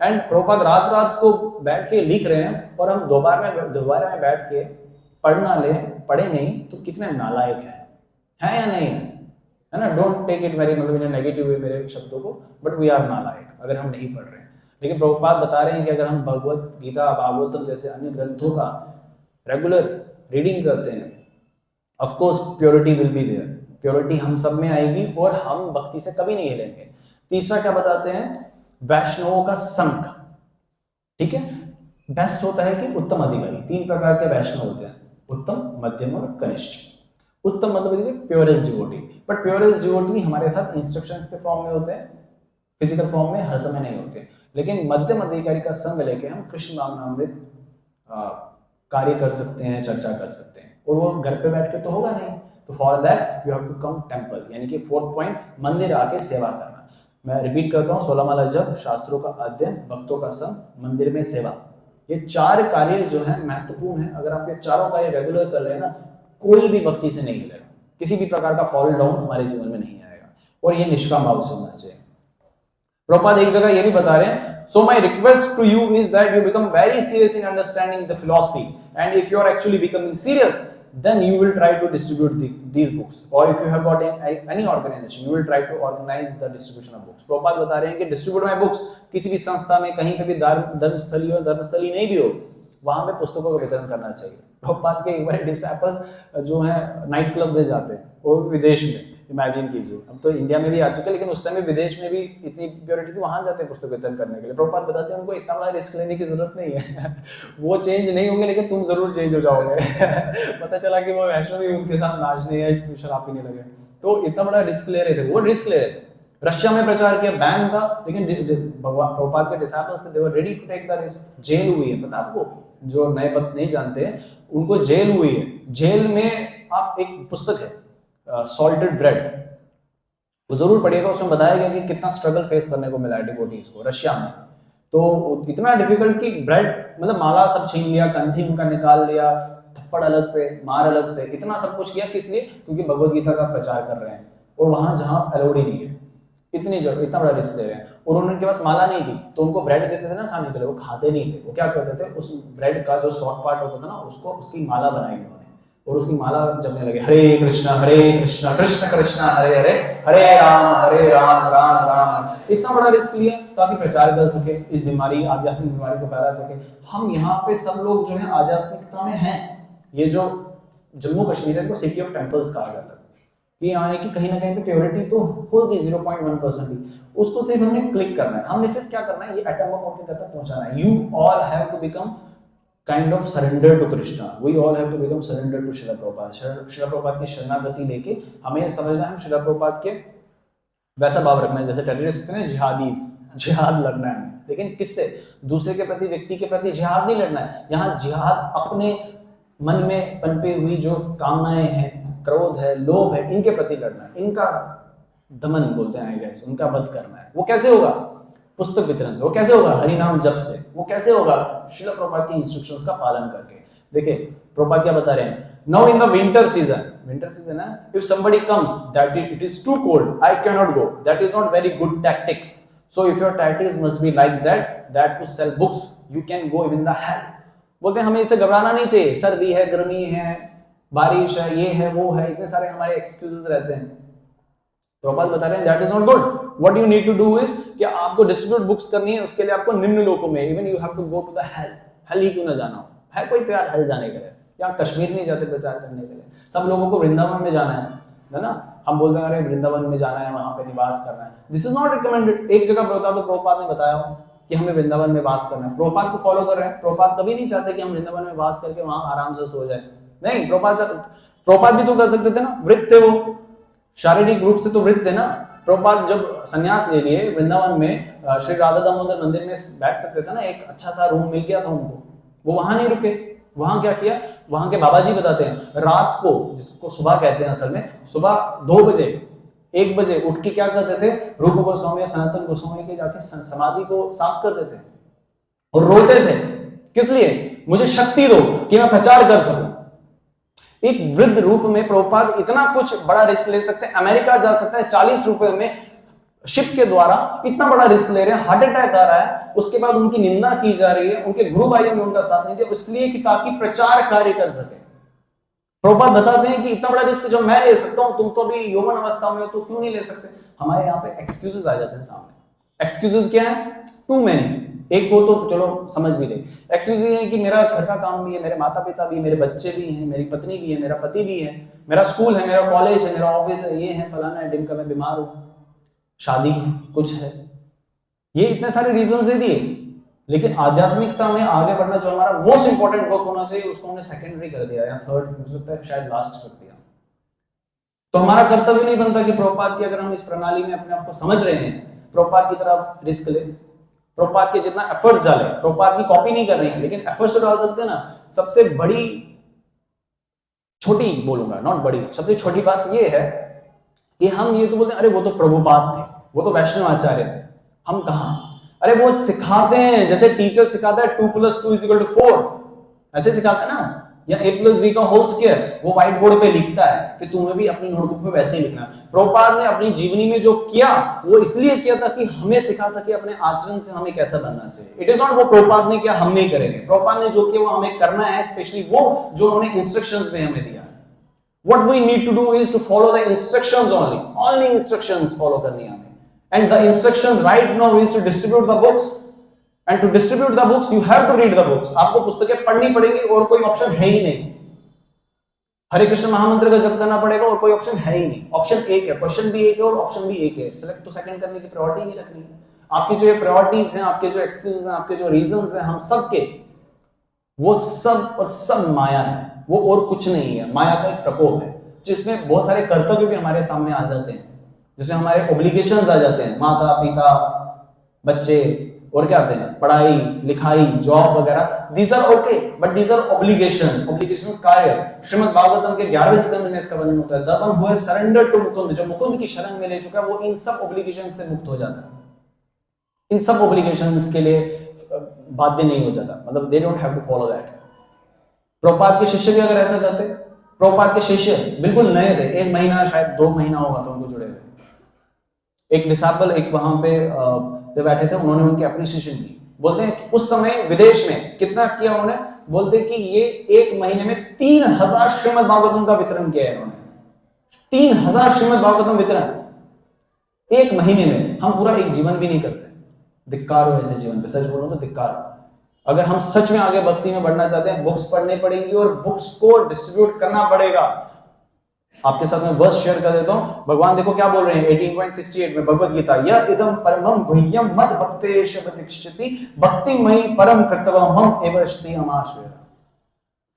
एंड प्रभुपाद रात रात को बैठ के लिख रहे हैं और हम दोबारा में बैठ के पढ़े नहीं, तो कितने नालायक है या नहीं है ना? डोंट टेक इट वेरी मतलब इन नेगेटिव वे मेरे शब्दों को, बट वी आर नालायक अगर हम नहीं पढ़ रहे हैं। लेकिन प्रभुपाद बता रहे हैं कि अगर हम भगवत गीता, भागवतम जैसे अन्य ग्रंथों का रेगुलर रीडिंग करते हैं, of course purity will be there. Purity हम सब में आएगी और हम भक्ति से कभी नहीं हिलेंगे। तीसरा क्या बताते हैं? वैष्णवों का संग। ठीक है, बेस्ट होता है कि उत्तम अधिकारी। 3 प्रकार के वैष्णव होते हैं, उत्तम, मध्यम और कनिष्ठ। उत्तम मतलब purest devotee, but purest devotee हमारे साथ इंस्ट्रक्शंस के फॉर्म में होते हैं, फिजिकल फॉर्म में हर समय नहीं होते। लेकिन मध्यम अधिकारी का संग लेके हम कृष्ण नामामृत कार्य कर सकते हैं, चर्चा कर सकते हैं, और वो घर पे बैठ के तो होगा नहीं। तो for that you have to come temple, यानी कि 4th पॉइंट, मंदिर आके सेवा करना। मैं रिपीट करता हूँ, 16 माला जप, शास्त्रों का अध्ययन, भक्तों का संग, मंदिर में सेवा। ये 4 कार्य जो है महत्वपूर्ण है। अगर आप ये चारों कार्य रेगुलर कर रहे हैं ना, कोई भी भक्ति से नहीं हिलेगा, किसी भी प्रकार का फॉल डाउन हमारे जीवन में नहीं आएगा, और ये निष्काम भाव से होना चाहिए। प्रभुपाद एक जगह ये भी बता रहे हैं, so my request to you is that you become very serious in understanding the philosophy, and if you are actually becoming serious, then you will try to distribute these books, or if you have got any organization, you will try to organize the distribution of books। Prabhupada बता रहे हैं कि distribute my books, किसी भी संस्था में, कहीं पे भी धर्मस्थली हो, धर्मस्थली नहीं भी हो, वहां पे पुस्तकों का वितरण करना चाहिए। प्रभुपाद के एक बार डिसाइपल्स जो है नाइट क्लब में जाते हैं, और विदेश में, इमेजिन कीजिए, अब तो इंडिया में भी आ चुके हैं, लेकिन उस टाइम में विदेश में भी इतनी प्योरिटी थी, वहां जाते हैं पुस्तक वितरण करने के लिए। प्रभुपाद बताते हैं उनको इतना बड़ा रिस्क लेने की जरूरत नहीं है वो चेंज नहीं होंगे, लेकिन तुम जरूर चेंज हो जाओगे पता चला कि वो वैष्णव भी उनके साथ नाचने या शराब पीने लगे, तो इतना बड़ा रिस्क ले रहे थे, वो रिस्क ले रहे थे। रशिया में प्रचार किया, बैन था, लेकिन प्रभुपाद के डिसाइपल्स थे, they were ready to take the risk. Jail हुई है, पता आपको, जो नए भक्त नहीं जानते, उनको जेल हुई है। जेल में आप एक पुस्तक है सॉल्टेड ब्रेड, वो जरूर पढ़िएगा, उसमें बताया गया कि कितना स्ट्रगल फेस करने को मिला है डिवोटीज को रशिया में। तो इतना डिफिकल्ट कि ब्रेड मतलब माला सब छीन लिया, कंठी उनका निकाल लिया, थप्पड़ अलग से, मार अलग से, इतना सब कुछ किया, किस लिए? क्योंकि भगवत गीता का प्रचार कर रहे हैं, और वहां जहां अलाउड ही नहीं है, इतना बड़ा रिस्क ले रहे हैं। और उनके पास माला नहीं थी, तो उनको ब्रेड देते थे ना खाने के लिए, वो खाते नहीं थे। वो क्या करते थे, उस ब्रेड का जो सॉफ्ट पार्ट होता था ना, उसको उसकी माला बनाई उन्होंने, और उसकी माला जपने लगे, हरे कृष्णा कृष्ण कृष्ण हरे हरे, हरे राम राम राम। इतना बड़ा रिस्क लिया ताकि प्रचार कर सके, इस बीमारी, आध्यात्मिक बीमारी को फैला सके। हम यहाँ पे सब लोग जो है आध्यात्मिकता में हैं। ये जो जम्मू कश्मीर है, इसको सिटी ऑफ टेम्पल्स कहा जाता है, कि यहाँ की कहीं ना कहीं पे प्योरिटी तो होगी 0.1% ही, उसको सिर्फ हमने क्लिक करना है। हमने सिर्फ क्या करना है, ये एटम बम के तक पहुंचाना है। You all have to become kind of surrender to Krishna, we all have to become surrender to Srila Prabhupada. Srila Prabhupada की शरणागति लेके हमें समझना है, हम श्रील प्रभुपाद के वैसा भाव रखना है जैसे टेररिस्ट हैं जिहादीज, जिहाद लड़ना है, लेकिन किससे? दूसरे के प्रति, व्यक्ति के प्रति जिहाद नहीं लड़ना है। यहाँ जिहाद अपने मन में पनपे हुई जो कामनाएं हैं, क्रोध है, लोभ है, इनके प्रति लड़ना है, इनका दमन बोलते हैं गाइस, उनका वध करना है। वो कैसे होगा? पुस्तक वितरण से। वो कैसे होगा? हरि नाम जप से। वो कैसे होगा? श्रील प्रभुपाद की इंस्ट्रक्शंस का पालन करके। देखिए प्रभुपाद क्या बता रहे हैं, now in the winter season है, if somebody comes that it is too cold, I cannot go, that is not very good tactics, So if your titles must be like that to sell books, you can go even the hell. बोलते हैं हमें इससे घबराना नहीं चाहिए, सर्दी है, गर्मी है, बारिश है, ये है, वो है, इतने सारे हमारे एक्सक्यूजेस रहते हैं। प्रभुपाद बता रहे हैं that is not good. What you need to do is कि आपको डिस्ट्रीब्यूट बुक्स करनी है, उसके लिए आपको निम्न लोकों में, even you have to go to the hell, hell ही क्यों ना जाना हो, है कोई तैयार हेल जाने के लिए? या कश्मीर नहीं जाते प्रचार करने के लिए? सब लोगों को वृंदावन में जाना है ना? हम बोलते हैं अरे वृंदावन में जाना है, वहां पे निवास करना है। This is not recommended. एक जगह प्रभुपाद ने बताया कि हमें वृंदावन में वास करना है, प्रभुपाद को फॉलो कर रहे हैं। प्रभुपाद कभी नहीं चाहते कि हम वृंदावन में वास करके वहां आराम से सो जाए, नहीं। प्रभुपाद भी तो कर सकते थे ना, वृद्ध थे वो, शारीरिक रूप से तो वृद्ध थे ना। प्रभुपाद जब संन्यास ले लिए वृंदावन में श्री राधा दामोदर मंदिर में बैठ सकते थे ना, एक अच्छा सा रूम मिल गया था उनको, वो वहां नहीं रुके। वहां क्या किया, वहां के बाबा जी बताते हैं रात को, जिसको सुबह कहते हैं असल में, सुबह 2 बजे 1 बजे उठ के क्या करते थे, रूप गोस्वामी और सनातन गोस्वामी के जाके समाधि को साफ करते थे और रोते थे। किस लिए? मुझे शक्ति दो कि मैं प्रचार कर सकूं। एक वृद्ध रूप में प्रभुपाद इतना कुछ बड़ा रिस्क ले सकते हैं, अमेरिका जा सकते हैं 40 रुपए में शिप के द्वारा, इतना बड़ा रिस्क ले रहे हैं, हार्ट अटैक आ रहा है, उसके बाद उनकी निंदा की जा रही है, उनके गुरु भाइयों ने उनका साथ नहीं दिया, इसलिए कि ताकि प्रचार कार्य कर सके। प्रभुपाद बताते हैं कि इतना बड़ा रिस्क जो मैं ले सकता हूं, तुम तो अभी यौवन अवस्था में हो तो क्यों नहीं ले सकते? हमारे यहाँ पे एक्सक्यूजेस आ जाते हैं सामने। एक्सक्यूजेस क्या है? Too many. एक को तो चलो समझ भी ले। एक्सक्यूज ये है कि मेरा घर का काम भी है, मेरे माता पिता भी, मेरे बच्चे भी हैं, मेरी पत्नी भी है, मेरा पति भी है, मेरा स्कूल है, मेरा कॉलेज है, मेरा ऑफिस है, ये है, फलाना है, ढिमका, मैं बीमार हूं, शादी है, कुछ है। ये इतने सारे रीजन दे दिए, लेकिन आध्यात्मिकता में आगे बढ़ना जो हमारा मोस्ट इंपॉर्टेंट वर्क होना चाहिए, उसको हमने सेकेंडरी कर दिया या थर्ड, मुझे लगता है शायद लास्ट कर दिया। तो हमारा कर्तव्य नहीं बनता कि प्रभुपाद की, अगर हम इस प्रणाली में अपने आप को समझ रहे हैं, प्रभुपाद की तरह रिस्क ले, प्रभुपाद के जितना एफर्ट्स डाले। प्रभुपाद की कॉपी नहीं कर रहे हैं, लेकिन एफर्ट्स तो डाल सकते हैं ना। सबसे बड़ी, छोटी बोलूंगा, नॉट बड़ी, सबसे छोटी बात ये है कि हम ये तो बोलते हैं अरे वो तो प्रभुपाद थे, वो तो वैष्णव आचार्य थे। हम कहां? अरे वो सिखाते हैं, जैसे टीचर सिखाता है 2 + 2 = 4, ऐसे सिखाता है ना, या a + b का होल स्क्वायर, वो व्हाइट बोर्ड पे लिखता है कि तुम्हें भी अपनी नोटबुक पे वैसे ही लिखना है। प्रभुपाद ने अपनी जीवनी में जो किया, वो इसलिए किया था कि हमें सिखा सके अपने आचरण से हमें कैसा बनना चाहिए। इट इज नॉट वो प्रभुपाद ने किया हम नहीं करेंगे, प्रभुपाद ने जो किया वो हमें करना है, स्पेशली वो जो उन्होंने इंस्ट्रक्शंस में हमें दिया है। What we need to do is to follow the instructions only instructions follow करनी है हमें। And the instruction right now is to distribute the books, and to distribute the books you have to read the books। आपको पुस्तकें पढ़नी पड़ेगी और कोई option है ही नहीं। हरे कृष्ण महामंत्र का जप करना पड़ेगा और कोई ऑप्शन है ही नहीं। ऑप्शन एक है, क्वेश्चन भी एक है और ऑप्शन भी एक है। सिलेक्ट तो सेकंड करने की प्रायोरिटी नहीं रखनी है। आपकी जो ये प्रायोरिटीज हैं, आपके जो एक्सक्यूजेस हैं, आपके जो रीजंस हैं, हम सबके, वो सब और सब माया है, वो और कुछ नहीं है। माया का एक प्रकोप है जिसमें बहुत सारे कर्तव्य भी हमारे सामने आ जाते हैं, जिसमें हमारे ऑब्लिगेशंस आ जाते हैं, माता पिता, बच्चे, और क्या आते हैं, पढ़ाई लिखाई, जॉब वगैरह। These are okay, but these are obligations. Obligations कार्य श्रीमद् भागवतम के 11वें स्कंद में इसका वर्णन होता है। The one who has surrendered to Mukunda, जो मुकुंद की शरण में ले चुका है, वो इन सब ऑब्लिगेशन से मुक्त हो जाता है, इन सब ऑब्लिगेशंस के लिए बाध्य नहीं हो जाता, मतलब they don't have to follow that. Prabhupada के शिष्य भी अगर ऐसा करते, प्रभुपाद के शिष्य बिल्कुल नए थे, 1 महीना शायद 2 महीना होगा तो उनको जुड़े हुए। एक डिसाइपल, एक वहां पे बैठे थे, उन्होंने उनकी एप्रिसिएशन की। बोलते हैं कि उस समय विदेश में कितना किया उन्होंने, बोलते कि ये 1 महीने में 3000 श्रीमद् भागवतम का वितरण किया है इन्होंने। 3000 श्रीमद् भागवतम वितरण 1 महीने में। हम पूरा एक जीवन भी नहीं करते। धिक्कार हो ऐसे जीवन पे, सच बोलो तो धिक्कार। अगर हम सच में आगे भक्ति में बढ़ना चाहते हैं, बुक्स पढ़ने पड़ेंगी और बुक्स को डिस्ट्रीब्यूट करना पड़ेगा। आपके साथ मैं वर्स शेयर कर देता हूं। भगवान देखो क्या बोल रहे हैं 18.68 में भगवद गीता, यह इदम परमम गुह्यम मद भक्तेश प्रतिष्ठति भक्तिमयी परम कर्तव्यम हम एव अस्ति अमाश्रय।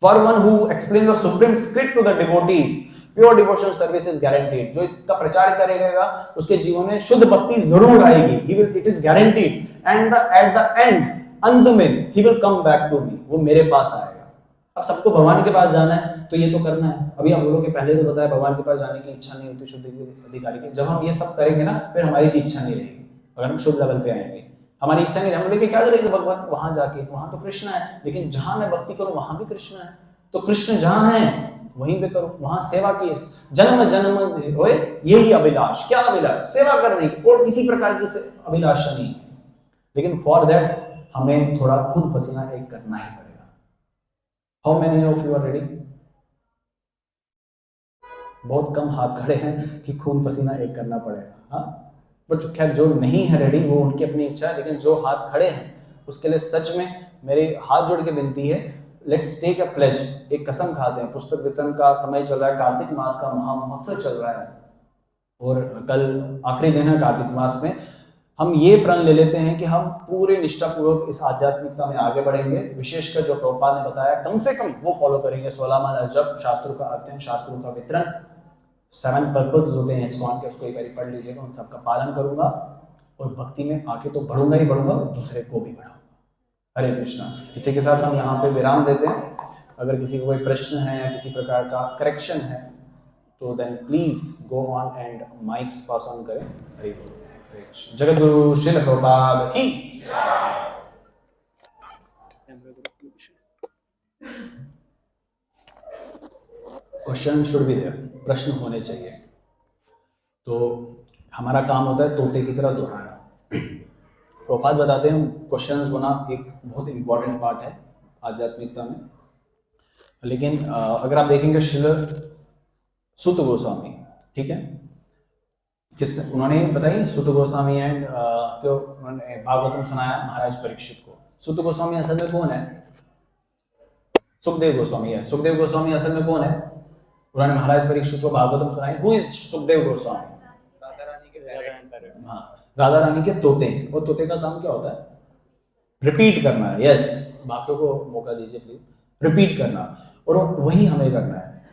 For one who explain the supreme script to the devotees, pure devotional service is guaranteed. जो इसका प्रचार करेगा उसके जीवन में शुद्ध भक्ति जरूर आएगी। He will, it is guaranteed. And at the end, अंत में, he will come back to me, वो मेरे पास आएगा। अब सबको भगवान के पास जाना है तो ये तो करना है। अभी आप बोलो कि पहले तो बताया भगवान के पास जाने की इच्छा नहीं होती शुद्ध अधिकारी की। जब हम ये सब करेंगे ना, फिर हमारी भी इच्छा नहीं रहेगी। अगर हम शुद्ध लेवल पे आएंगे, हमारी इच्छा नहीं, हम लेके क्या करेंगे भगवान वहां जाके, वहां तो कृष्ण है, लेकिन जहां मैं भक्ति करूं वहां भी कृष्ण है। तो कृष्ण जहां है वहीं पे करो, वहां सेवा की है। जन्म जन्म होए यही अभिलाष, क्या अभिलाष? सेवा करने की, और किसी प्रकार की अभिलाषा नहीं है। लेकिन फॉर दैट हमें थोड़ा खून पसीना एक करना ही पड़ेगा। How many of you are ready? बहुत कम हाथ खड़े हैं कि खून पसीना एक करना पड़ेगा। हाँ, बट खैर जो नहीं है रेडी वो उनकी अपनी इच्छा है, लेकिन जो हाथ खड़े हैं उसके लिए सच में मेरे हाथ जोड़ के विनती है, लेट्स टेक अ प्लेज, एक कसम खाते हैं। पुस्तक वितरण का समय चल रहा है, कार्तिक मास का महा महोत्सव चल रहा है और कल आखिरी दिन है कार्तिक मास में। हम ये प्रण ले लेते हैं कि हम पूरे निष्ठापूर्वक इस आध्यात्मिकता में आगे बढ़ेंगे। विशेषकर जो प्रभुपाद ने बताया कम से कम वो फॉलो करेंगे। 16 माला जप, शास्त्रों का अध्ययन, शास्त्रों का वितरण, 7 पर्पस होते हैं इस्कॉन के, उसको एक बार पढ़ लीजिएगा। उन सबका पालन करूंगा और भक्ति में आके तो बढ़ूंगा ही बढ़ूंगा, दूसरे को भी बढ़ाऊंगा। हरे कृष्णा। इसी के साथ हम यहाँ पे विराम देते हैं। अगर किसी को कोई प्रश्न है या किसी प्रकार का करेक्शन है तो then please go on and mics pass on करें। हरे बोल। जगत गुरु श्रील प्रभुपाद की। क्वेश्चन शुड बी देयर, प्रश्न होने चाहिए। तो हमारा काम होता है तोते की तरह दोहराना। प्रभुपाद बताते हैं क्वेश्चंस होना एक बहुत इंपॉर्टेंट पार्ट है आध्यात्मिकता में। लेकिन अगर आप देखेंगे श्रील सुत गोस्वामी, ठीक है, किस उन्होंने बताई सुत गोस्वामी एंड क्यों उन्होंने भागवतम सुनाया महाराज परीक्षित को। सुत गोस्वामी असल में कौन है? सुखदेव गोस्वामी है। सुखदेव गोस्वामी असल में कौन है? उन्होंने महाराज परीक्षित को भागवतम सुनाई। Who is Sukhdev Goswami? हाँ, राधा रानी के तोते हैं। और तोते का काम क्या होता है? रिपीट करना है। यस, बाकियों को मौका दीजिए प्लीज। रिपीट करना, और वही हमें करना है,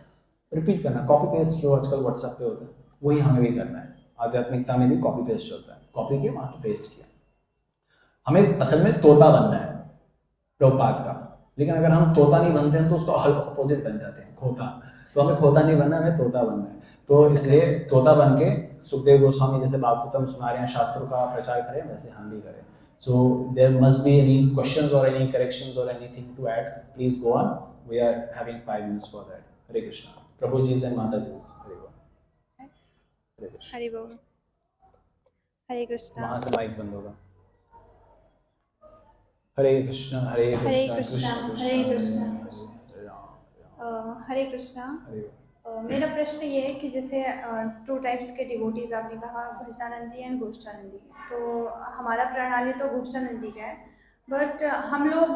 रिपीट करना। कॉपी पेस्ट जो आजकल व्हाट्सएप पे होता है वही हमें भी करना है। आध्यात्मिकता में भी कॉपी पेस्ट चलता है, कॉपी किया वहां पेस्ट किया। हमें असल में तोता बनना है प्रभुपाद का। लेकिन अगर हम तोता नहीं बनते हैं तो उसका अपोजिट बन जाते हैं, खोता। तो हमें खोता नहीं बनना, हमें तोता बनना है। तो इसलिए तोता बन के सुखदेव गोस्वामी जैसे भागवतम सुना रहे हैं, शास्त्रों का प्रचार करें, वैसे हम भी करें। So there must be any questions और एनी करेक्शंस और anything to add, please go on. We are having 5 minutes for that. Hare Krishna. Prabhu ji and Mata ji, Hare बोल। हरे कृष्णा। हरि बोल। हरे कृष्णा। वहां से माइक बंद होगा। हरे कृष्णा हरे कृष्णा कृष्ण हरे कृष्णा हरे राम हरे कृष्णा। हरे। मेरा प्रश्न ये है कि जैसे 2 टाइप्स के डिवोटीज आपने कहा, भजनानंदी एंड गोष्ठानंदी। तो हमारा प्रणाली तो गोष्ठानंदी का है, बट हम लोग,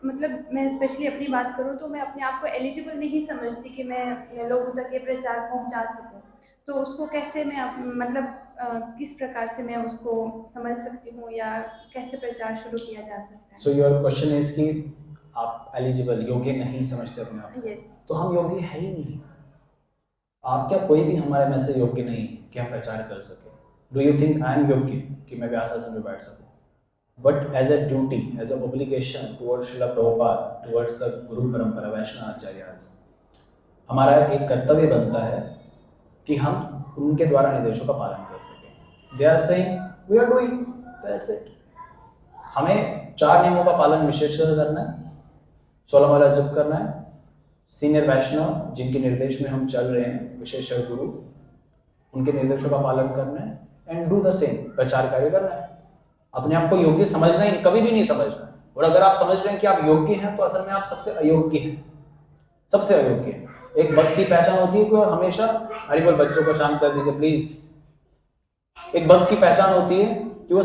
मतलब मैं स्पेशली अपनी बात करूँ तो मैं अपने आप को एलिजिबल नहीं समझती कि मैं लोगों तक ये प्रचार पहुंचा सकूं। तो उसको कैसे मैं मतलब किस प्रकार से मैं उसको समझ सकती हूँ, या कैसे प्रचार शुरू किया जा सकता है? सो योर क्वेश्चन इज कि आप एलिजिबल, योग्य नहीं समझते अपने आप को। यस। तो हम योग्य है ही नहीं। आप क्या, कोई भी हमारे में से योग्य नहीं है कि हम प्रचार कर सके। Do you think I am योग्य कि मैं व्यासासन में बैठ सकूं? But as a duty, as an obligation towards Srila Prabhupada, towards the guru parampara वैष्णव आचार्यस, हमारा एक कर्तव्य बनता है कि हम उनके द्वारा निर्देशों का पालन कर सकें। They are saying, we are doing, that's it. हमें 4 नियमों का पालन विशेषकर करना है, 16 माला जप करना है, सीनियर वैष्णव जिनके निर्देश में हम चल रहे हैं, विशेष गुरु, उनके निर्देशों का पालन करना है, एंड डू द सेम, प्रचार कार्य करना है। अपने आप को योग्य समझना ही कभी भी नहीं समझना। और अगर आप समझ रहे हैं कि आप योग्य हैं तो असल में आप सबसे अयोग्य हैं, सबसे अयोग्य हैं। एक भक्त की पहचान होती है कि हमेशा, हरि बोल, बच्चों को शांत कर दीजिए प्लीज। एक भक्त की पहचान होती है कि वो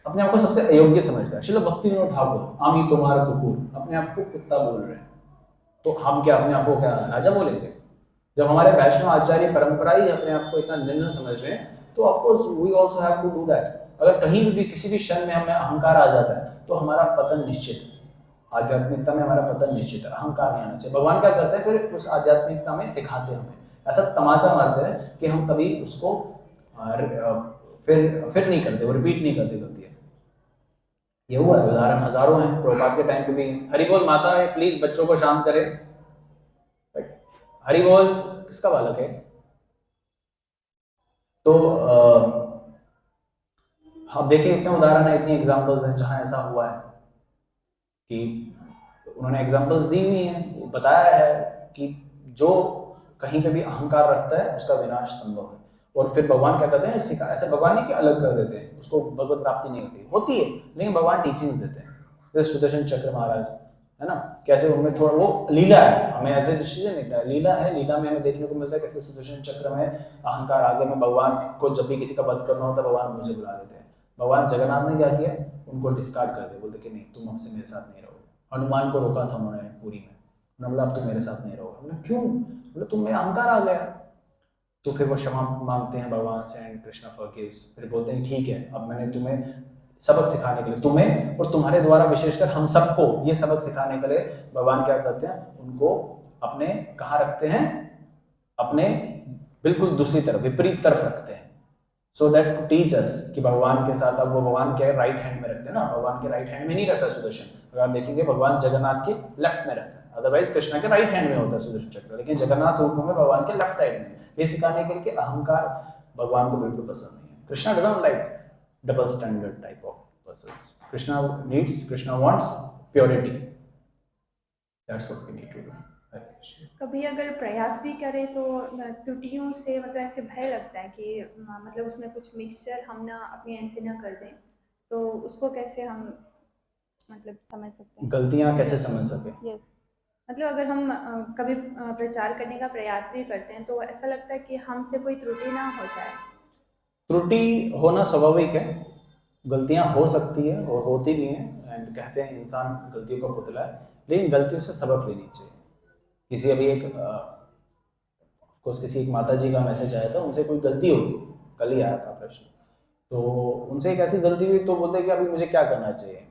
अपने आप को सबसे अयोग्य समझता है। श्रील भक्तिविनोद ठाकुर, आमी तुम्हारा कुकुर, अपने आप को कुत्ता बोल रहे हैं। तो हम क्या अपने आप को क्या राजा बोलेंगे? जब हमारे वैष्णव आचार्य परंपरा ही अपने आप को इतना निम्न समझ रहे हैं, तो of course we also have to do that. अगर कहीं भी किसी भी क्षण में हमें अहंकार आ जाता है तो हमारा पतन निश्चित है। आध्यात्मिकता में हमारा पतन निश्चित है, अहंकार नहीं आना चाहिए। भगवान क्या करते हैं फिर उस आध्यात्मिकता में सिखाते हैं, हमें ऐसा तमाचा मारते हैं कि हम कभी उसको फिर नहीं करते, वो रिपीट नहीं करते गलती है। ये हुआ है, उदाहरण हजारों हैं। प्रभुपाद के टाइम पे भी हरि बोल माता है, प्लीज बच्चों को शांत करें। हरि बोल किसका बालक है? तो आप देखिए इतने उदाहरण है, इतनी एग्जांपल्स हैं जहां ऐसा हुआ है कि उन्होंने एग्जांपल्स दी हुई हैं, बताया है कि जो कहीं पे भी अहंकार रखता है उसका विनाश संभव है। और फिर भगवान क्या करते हैं, ऐसे भगवान नहीं कि अलग कर देते हैं, उसको भगवत प्राप्ति नहीं होती है, लेकिन भगवान टीचिंग्स देते हैं। जैसे सुदर्शन चक्र महाराज है ना, कैसे उनमें थोड़ा वो लीला है, हमें ऐसे दृष्टि से नहीं, लीला है, लीला में हमें देखने को मिलता है कैसे सुदर्शन चक्र में अहंकार आगे में भगवान को जब भी किसी का वध करना होता है भगवान मुझे बुला लेते हैं। भगवान जगन्नाथ ने क्या किया, उनको डिस्कार्ड कर दिया, बोलते कि नहीं तुम हमसे मेरे साथ नहीं रहोगे। हनुमान को रोका था उन्होंने पूरी में, उन्होंने बोला अब तुम मेरे साथ नहीं रहोगे। बोला क्यों? बोले तुम में अहंकार आ गया। तो फिर वो क्षमा मांगते हैं भगवान से एंड कृष्णा फॉरगिव्स। फिर बोलते हैं ठीक है, अब मैंने तुम्हें सबक सिखाने के लिए, तुम्हें और तुम्हारे द्वारा विशेषकर हम सबको ये सबक सिखाने के लिए भगवान क्या करते हैं, उनको अपने कहाँ रखते हैं, अपने बिल्कुल दूसरी तरफ, विपरीत तरफ रखते हैं। So that to teach us कि भगवान के साथ, अब वो भगवान के राइट हैंड में रखते हैं ना, भगवान के राइट हैंड में नहीं रहता सुदर्शन। अगर आप देखेंगे भगवान जगन्नाथ के लेफ्ट में रहता है, अदरवाइज कृष्णा के राइट हैंड में होता है सुदर्शन चक्र, लेकिन जगन्नाथ रूप में भगवान के लेफ्ट साइड में। ये सिखाने के लिए कि अहंकार भगवान को बिल्कुल पसंद नहीं है। Krishna doesn't like double standard type of persons. Krishna wants purity. That's what we need to do. कभी अगर प्रयास भी करें तो त्रुटियों से मतलब ऐसे भय लगता है कि मतलब उसमें कुछ मिक्सचर हम ना अपनी एंड से ना कर दें, तो उसको कैसे हम मतलब समझ सकते हैं? गलतियां कैसे समझ सके? यस, मतलब अगर हम कभी प्रचार करने का प्रयास भी करते हैं तो ऐसा लगता है कि हमसे कोई त्रुटि ना हो जाए। त्रुटि होना स्वाभाविक है, गलतियां हो सकती है और होती भी हैं, एंड कहते हैं इंसान गलतियों का पुतला है, लेकिन गलतियों से सबक लेनी चाहिए। किसी अभी एक किसी एक माता जी का मैसेज आया था, उनसे कोई गलती होगी, कल ही आया था प्रश्न, तो उनसे एक ऐसी गलती हुई तो बोलते कि अभी मुझे क्या करना चाहिए।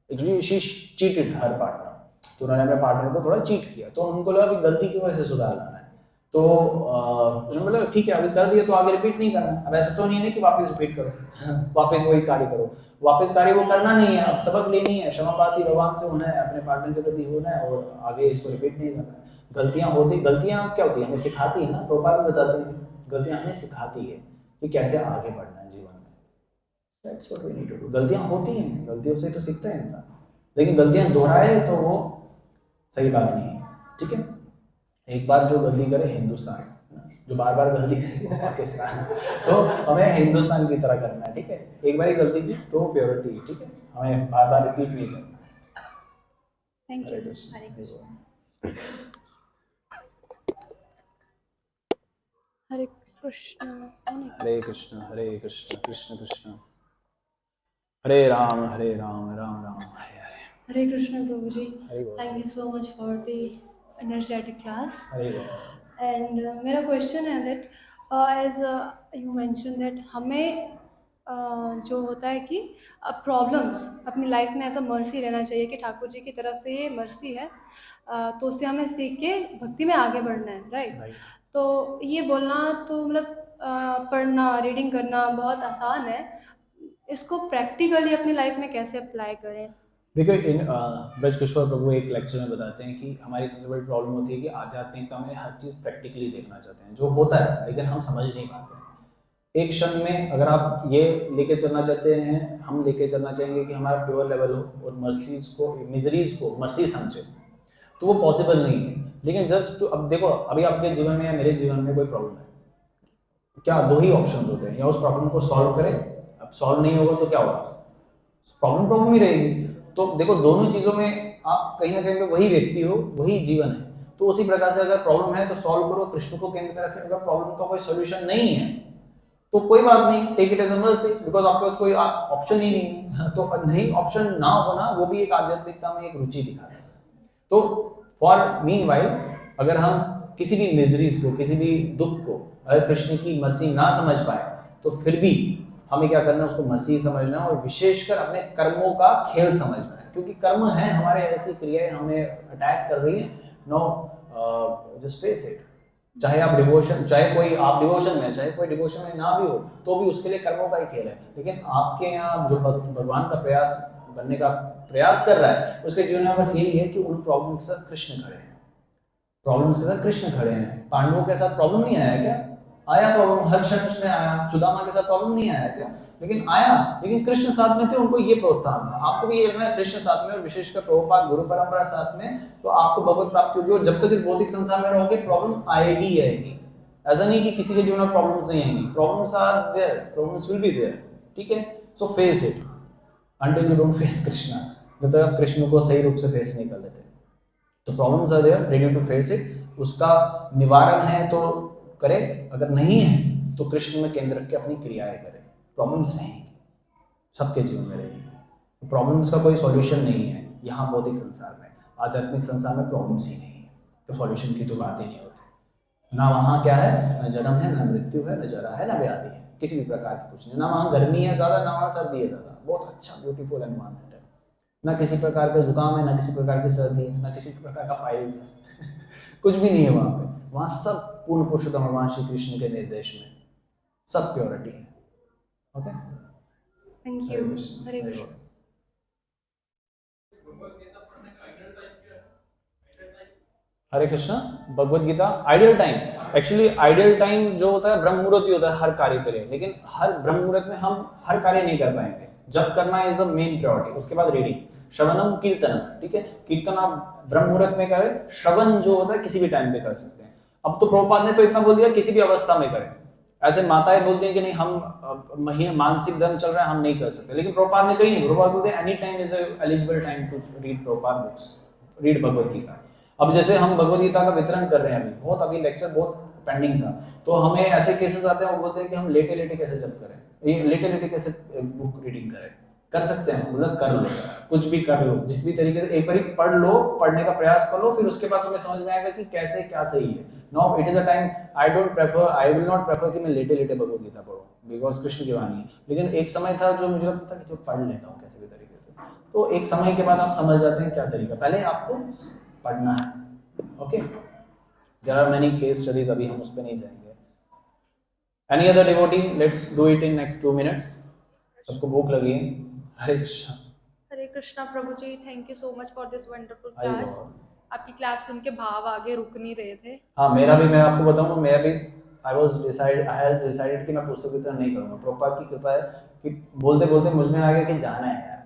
Actually she cheated her partner, तो उन्होंने अपने पार्टनर को थोड़ा चीट किया, तो उनको लगा अभी गलती की वजह से सुधार लाना है, तो उन्होंने बोला ठीक है अभी कर दिया तो आगे रिपीट नहीं करना। अब ऐसा तो नहीं है कि वापस रिपीट करो वापस वही कार्य करो, वापस कार्य वो करना नहीं है, अब सबक लेनी है, क्षमापाती भगवान से होना है, अपने पार्टनर के प्रति होना है और आगे इसको रिपीट नहीं करना है। गलतियां होती, गलतियां क्या होती है, हमें सिखाती है ना, प्रोपाल में बताते हैं, गलतियां हमें सिखाती है कि कैसे आगे बढ़ना है जीवन में। That's what we need to do. गलतियां होती हैं, गलतियों से तो सीखता है इंसान, लेकिन गलतियां दोहराए तो वो सही बात नहीं है। ठीक है, एक बार जो गलती करे हिंदुस्तान, जो बार बार गलती करे वो पाकिस्तान, तो हमें हिंदुस्तान की तरह करना है। ठीक है, एक बार ही गलती की तो प्योरिटी, ठीक है, हमें बार बार रिपीट नहीं करना। Thank you. हरे कृष्ण। हरे कृष्ण। हरे कृष्ण हरे कृष्ण कृष्ण कृष्ण हरे राम राम राम हरे हरे। हरे कृष्ण प्रभु जी, हरे बोल। Thank you so much for the energetic class. Hare बोल। एंड मेरा क्वेश्चन है that as you mention that हमें जो होता है कि प्रॉब्लम्स अपनी लाइफ में ऐसा मर्सी रहना चाहिए कि ठाकुर जी की तरफ से ये मर्सी है, तो उससे हमें सीख के भक्ति में आगे बढ़ना है, राइट? तो ये बोलना तो मतलब पढ़ना, रीडिंग करना बहुत आसान है, इसको प्रैक्टिकली अपनी लाइफ में कैसे अप्लाई करें? देखो, इन ब्रजकिशोर प्रभु एक लेक्चर में बताते हैं कि हमारी सबसे बड़ी प्रॉब्लम होती है कि आध्यात्मिकता में हर चीज़ प्रैक्टिकली देखना चाहते हैं, जो होता है लेकिन हम समझ नहीं पाते हैं। एक क्षण में अगर आप ये लेके चलना चाहते हैं, हम लेके चलना चाहेंगे कि हमारा प्योर लेवल हो और मर्सीज को, मिजरीज को मर्सी समझे, तो वो पॉसिबल नहीं है। लेकिन जस्ट अब देखो, अभी आपके जीवन में या मेरे जीवन में कोई प्रॉब्लम है, क्या दो ही ऑप्शन होते हैं, या उस प्रॉब्लम को सॉल्व करें, अब सॉल्व नहीं होगा तो क्या होगा, प्रॉब्लम ही रहेगी। तो देखो, दोनों चीज़ों में आप कहीं ना कहीं पे वही व्यक्ति हो, वही जीवन है। तो उसी प्रकार से अगर प्रॉब्लम है तो सॉल्व करो, कृष्ण को केंद्र में रखें। अगर प्रॉब्लम का कोई सॉल्यूशन नहीं है तो कोई बात नहीं, take it as a mercy, because आपके पास कोई ऑप्शन ही नहीं है। तो नहीं, ऑप्शन ना होना वो भी एक आध्यात्मिकता में एक रुचि दिखाता है। तो फॉर मीनवाइल अगर हम किसी भी मिजरीज को, किसी भी दुख को अगर कृष्ण की मर्सी ना समझ पाए तो फिर भी हमें क्या करना है, उसको मर्सी समझना और विशेषकर अपने कर्मों का खेल समझना है, क्योंकि कर्म है हमारे ऐसी क्रियाएं हमें अटैक कर रही हैं। No, just face it. चाहे आप डिवोशन, चाहे कोई आप डिवोशन में, चाहे कोई डिवोशन में ना भी हो, तो भी उसके लिए कर्मों का ही खेल है। लेकिन आपके यहाँ जो भगवान का प्रयास बनने का प्रयास कर रहा है, उसके जीवन में बस यही है कि उन प्रॉब्लम के साथ कृष्ण खड़े हैं, प्रॉब्लम्स के साथ कृष्ण खड़े हैं। पांडवों के साथ प्रॉब्लम नहीं आया क्या? आया प्रॉब्लम, हर शख्स में आया, सुदामा के साथ प्रॉब्लम नहीं आया क्या, लेकिन आया, लेकिन कृष्ण साथ में थे, उनको ये प्रोत्साहन था। आपको भी ये लगना है कृष्ण साथ में और विशेषकर प्रभुपाद गुरु परंपरा साथ में, तो आपको भगवत प्राप्ति होगी। और जब तक इस भौतिक संसार में रहोगे प्रॉब्लम आएगी ही आएगी। ऐसा नहीं कि किसी के जीवन में प्रॉब्लम्स नहीं आएंगी, problems are there, problems will be there, ठीक है। So face it until you don't face Krishna, जब तक आप कृष्ण को सही रूप से फेस नहीं कर लेते। तो problems are there, ready to face it. उसका निवारण है तो करे, अगर नहीं है तो कृष्ण में केंद्र रख के अपनी क्रियाएं करें। प्रॉब्लम्स रहेंगी, सबके जीवन में रहेंगी। प्रॉब्लम्स का कोई सॉल्यूशन नहीं है यहाँ भौतिक संसार में, आध्यात्मिक संसार में प्रॉब्लम्स ही नहीं है, तो सॉल्यूशन की तो बात ही नहीं होती। ना वहाँ क्या है, न जन्म है, न मृत्यु है, न जरा है, न व्याधि है, किसी भी प्रकार की कुछ नहीं। ना वहाँ गर्मी है ज़्यादा, ना वहाँ सर्दी है ज़्यादा, बहुत अच्छा ब्यूटीफुल एनवायरनमेंट है। ना किसी प्रकार का जुकाम है, ना किसी प्रकार की सर्दी है, ना किसी प्रकार का पाइल्स है कुछ भी नहीं है वहाँ पे। वहाँ सब पूर्ण पुरुषोत्तम भगवान श्री कृष्ण के निर्देश में सब प्योरिटी है। Okay, thank you. Hare Krishna. Hare Krishna. Bhagavad Gita ideal time, actually ideal time जो होता है ब्रह्म मुहूर्त ही होता है हर कार्य के लिए, लेकिन हर ब्रह्म मुहूर्त में हम हर कार्य नहीं कर पाएंगे। जब करना इज द मेन प्रायोरिटी, उसके बाद रीडिंग, श्रवणम कीर्तनम, ठीक है। कीर्तन आप ब्रह्म मुहूर्त में करें, श्रवण जो होता है किसी भी टाइम पे कर सकते हैं। अब तो प्रभुपाद ने तो इतना बोल दिया किसी भी अवस्था में करें। ऐसे माताएं बोलती हैं कि नहीं हम मानसिक धर्म चल रहा है हम नहीं कर सकते, लेकिन प्रभुपाद ने कही नहीं। प्रभुपाद बोलते हैं any time is eligible time to read Prabhupada books, read Bhagavad Gita. अब जैसे हम भगवत गीता का वितरण कर रहे हैं, अभी लेक्चर बहुत पेंडिंग था, तो हमें ऐसे केसेस आते हैं, वो बोलते हैं कि हम लेटे लेटे कैसे जब करें, ये लेटे लेटे कैसे बुक रीडिंग करें। कर सकते हैं, मतलब कर लो, कुछ भी कर लो, जिस भी तरीके से एक बार पढ़ लो, पढ़ने का प्रयास कर लो, फिर उसके बाद तुम्हें समझ में आएगा कि कैसे क्या सही है। Now it is a time, I will not prefer कि मैं लेटे लेटे भगवत गीता पढूं, बिकॉज कृष्ण की वाणी है। लेकिन एक समय था जो मुझे लगता था कि जो पढ़ लेता हूँ कैसे भी तरीके से, तो एक समय के बाद आप समझ जाते हैं क्या तरीका, पहले आपको पढ़ना है। Okay, there are many case studies, अभी हम उस पर नहीं जाएंगे। Any other devotee, let's do it in next 2 minutes। सबको भूख लगी है। हरे कृष्णा। हरे कृष्णा प्रभु ji, thank you so much for this wonderful Hari class. बोल। आपकी क्लास सुन के भाव आगे रुक नहीं रहे थे। हाँ, मेरा भी, मैं आपको बताऊंगा, मेरा भी आई हैड डिसाइडेड कि मैं पुस्तक वितरण नहीं करूंगा। प्रभुपाद की कृपा है कि बोलते बोलते मुझ में आ गया कि जाना है यार,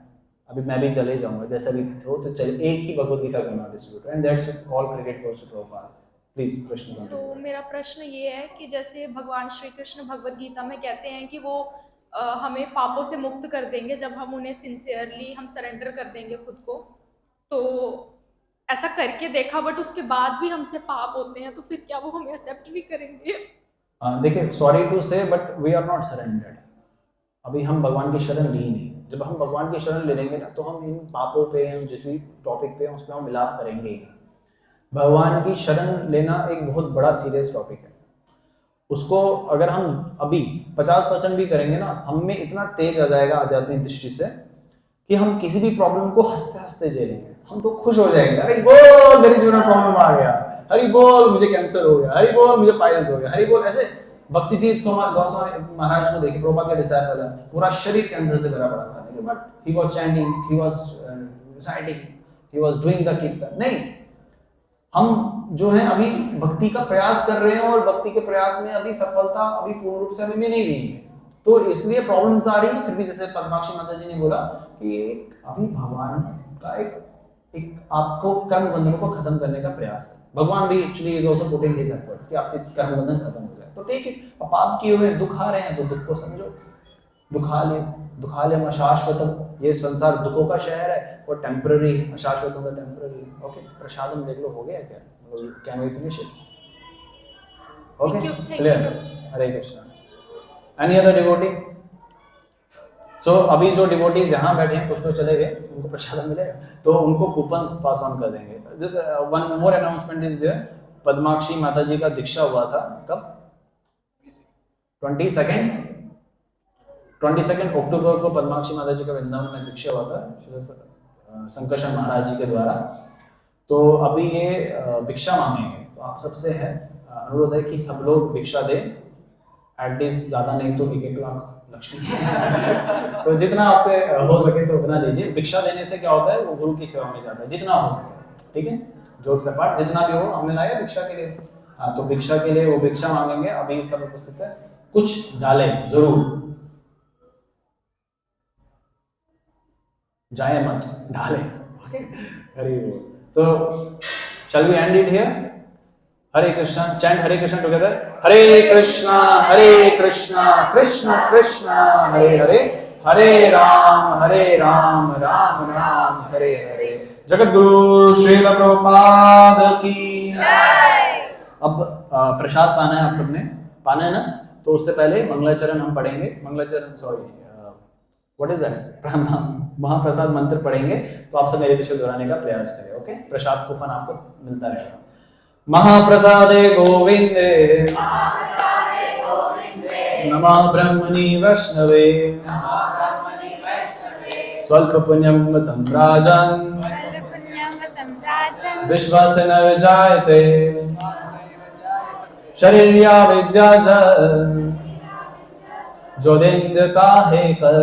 अभी मैं भी चले जाऊंगा, जैसा भी हो तो चल, एक ही भगवत गीता करना distribute, and that's all credit goes to Prabhupada. Please प्रश्न। सो मेरा प्रश्न ये है कि जैसे भगवान श्री कृष्ण भगवत गीता में कहते हैं कि वो हमें पापों से मुक्त कर देंगे जब हम उन्हें सिंसियरली हम सरेंडर कर देंगे खुद को। तो ऐसा करके देखा, बट उसके बाद भी हमसे पाप होते हैं, तो फिर क्या वो हमें एक्सेप्ट नहीं करेंगे? देखिए, sorry to say but we are not surrendered. अभी हम भगवान की शरण ली नहीं। जब हम भगवान की शरण ले लेंगे ना, तो हम इन पापों पे, हम जिस भी टॉपिक पे हैं उस पर हम मिलाप करेंगे ही। भगवान की शरण लेना एक बहुत बड़ा सीरियस टॉपिक है। उसको अगर हम अभी 50% भी करेंगे ना, हम में इतना तेज आ जाएगा आध्यात्मिक दृष्टि से कि हम किसी भी प्रॉब्लम को हंसते हंसते झेलेंगे। हम तो खुश हो जाएंगे, अरे बोल मेरे जीवन में प्रॉब्लम आ गया, हरि बोल मुझे कैंसर हो गया, हरि बोल मुझे पाइल्स हो गया, हरि बोल। ऐसे भक्ति तीर्थ गोस्वामी महाराज को देखिए, प्रभुपाद के डिसाइपल है, पूरा शरीर कैंसर से भरा पड़ा था, but he was chanting, he was reciting, he was doing the कीर्तन। नहीं, हम जो है अभी भक्ति का प्रयास कर रहे हैं और भक्ति के प्रयास में अभी सफलता अभी पूर्ण रूप से हमें मिल नहीं रही है, तो इसलिए प्रॉब्लम्स आ रही है। फिर भी जैसे पद्माक्षी माता जी ने बोला कि अभी भगवान का एक आपको कर्म बंधनों को खत्म करने का प्रयास है। भगवान भी actually is also putting his efforts कि आपके कर्म बंधन खत्म हो जाए। तो ठीक है, पाप किए हुए दुख आ रहे हैं तो दुख को समझो, दुखालयम अशाश्वतम, ये संसार दुखों का शहर है और टेम्पररी, अशाश्वतम का टेम्पररी। ओके, प्रसादम देख लो, हो गया क्या? Can we finish it? Okay, clear? Hare Krishna. Any other devotee? So अभी जो डिवोटीज यहाँ बैठे हैं, कुछ तो चले गए, उनको प्रसाद मिलेगा तो उनको कूपन्स पास ऑन कर देंगे। One more announcement is there, Padmakshi Mata ji का दीक्षा हुआ था कब? 22 अक्टूबर को पद्माक्षी माता जी का वृंदावन में दीक्षा हुआ था संकर्षण महाराज जी के द्वारा। तो अभी ये भिक्षा मांगेंगे, तो आप सबसे है अनुरोध है कि सब लोग भिक्षा दें, एटलीस्ट ज़्यादा नहीं तो 1 लाख लक्ष्मी तो जितना आपसे हो सके तो उतना दीजिए। भिक्षा देने से क्या होता है, वो गुरु की सेवा में जाता है, जितना हो सके, ठीक है, जोग सपाट जितना भी हो। हमने लाया भिक्षा के लिए, हाँ, तो भिक्षा के लिए वो भिक्षा मांगेंगे, अभी सब उपस्थित है, कुछ डालें जरूर, जाए मत, डालें। हरे बोल। सो shall we end it here? Hare Krishna, chant Hare Krishna together. Hare Krishna, Krishna Krishna, Hare Hare, Hare Ram, Ram Ram, Hare Hare. Jagat Guru Srila Prabhupada की जय। अब प्रसाद पाना है, आप सबने पाना है ना, तो उससे पहले मंगलाचरण हम पढ़ेंगे। मंगलाचरण, सॉरी, व्हाट इज दैट, महाप्रसाद मंत्र पढ़ेंगे, तो आप सब मेरे पीछे दोहराने का प्रयास करें। ओके, प्रसाद कूपन आपको मिलता रहेगा। महाप्रसादे गोविंदे नमः ब्रह्मणि वैष्णवे स्वल्प पुण्यं वतं राजन् विश्वास न विजायते शरीर्या विद्या ज्योतिन्द्रता है कल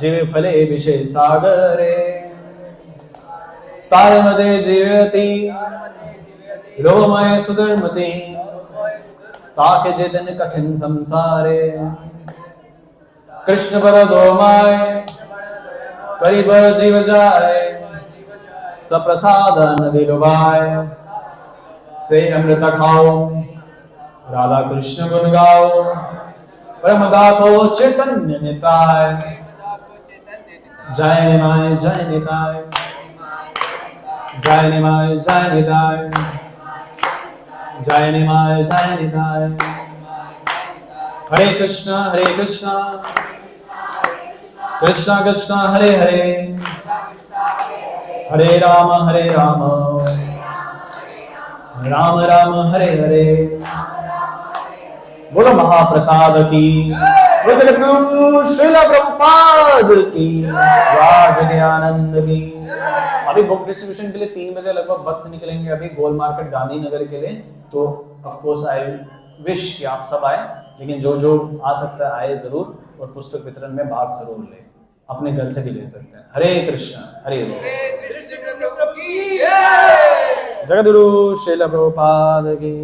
जीवे फले विषय सागरे तारमदे जीवति रोमय सुधर्मति ताके चेतन कथिन संसारे कृष्ण पर दोमाय करीब जीव जाए सप्रसाद नदी डुबाए से अमृत खाओ राधा कृष्ण गुण गाओ परमदा को चैतन्य निताय जय निमाय जय निताय जय निमाय जय निताय जय निमाय जय निताय। हरे कृष्णा कृष्णा कृष्णा हरे हरे, हरे राम राम राम हरे हरे। बोलो महाप्रसाद की, बोलो जगतगुरु श्रील प्रभुपाद की, राज आनंद की। अभी बुक डिस्ट्रीब्यूशन के लिए 3 बजे लगभग भक्त निकलेंगे अभी गोल मार्केट गांधीनगर के लिए, तो ऑफ कोर्स आई विश कि आप सब आए, लेकिन जो जो आ सकता है आए जरूर, और पुस्तक वितरण में भाग जरूर ले, अपने घर से भी ले सकते हैं। हरे कृष्ण हरे जगतगुरु श्रील प्रभुपाद की।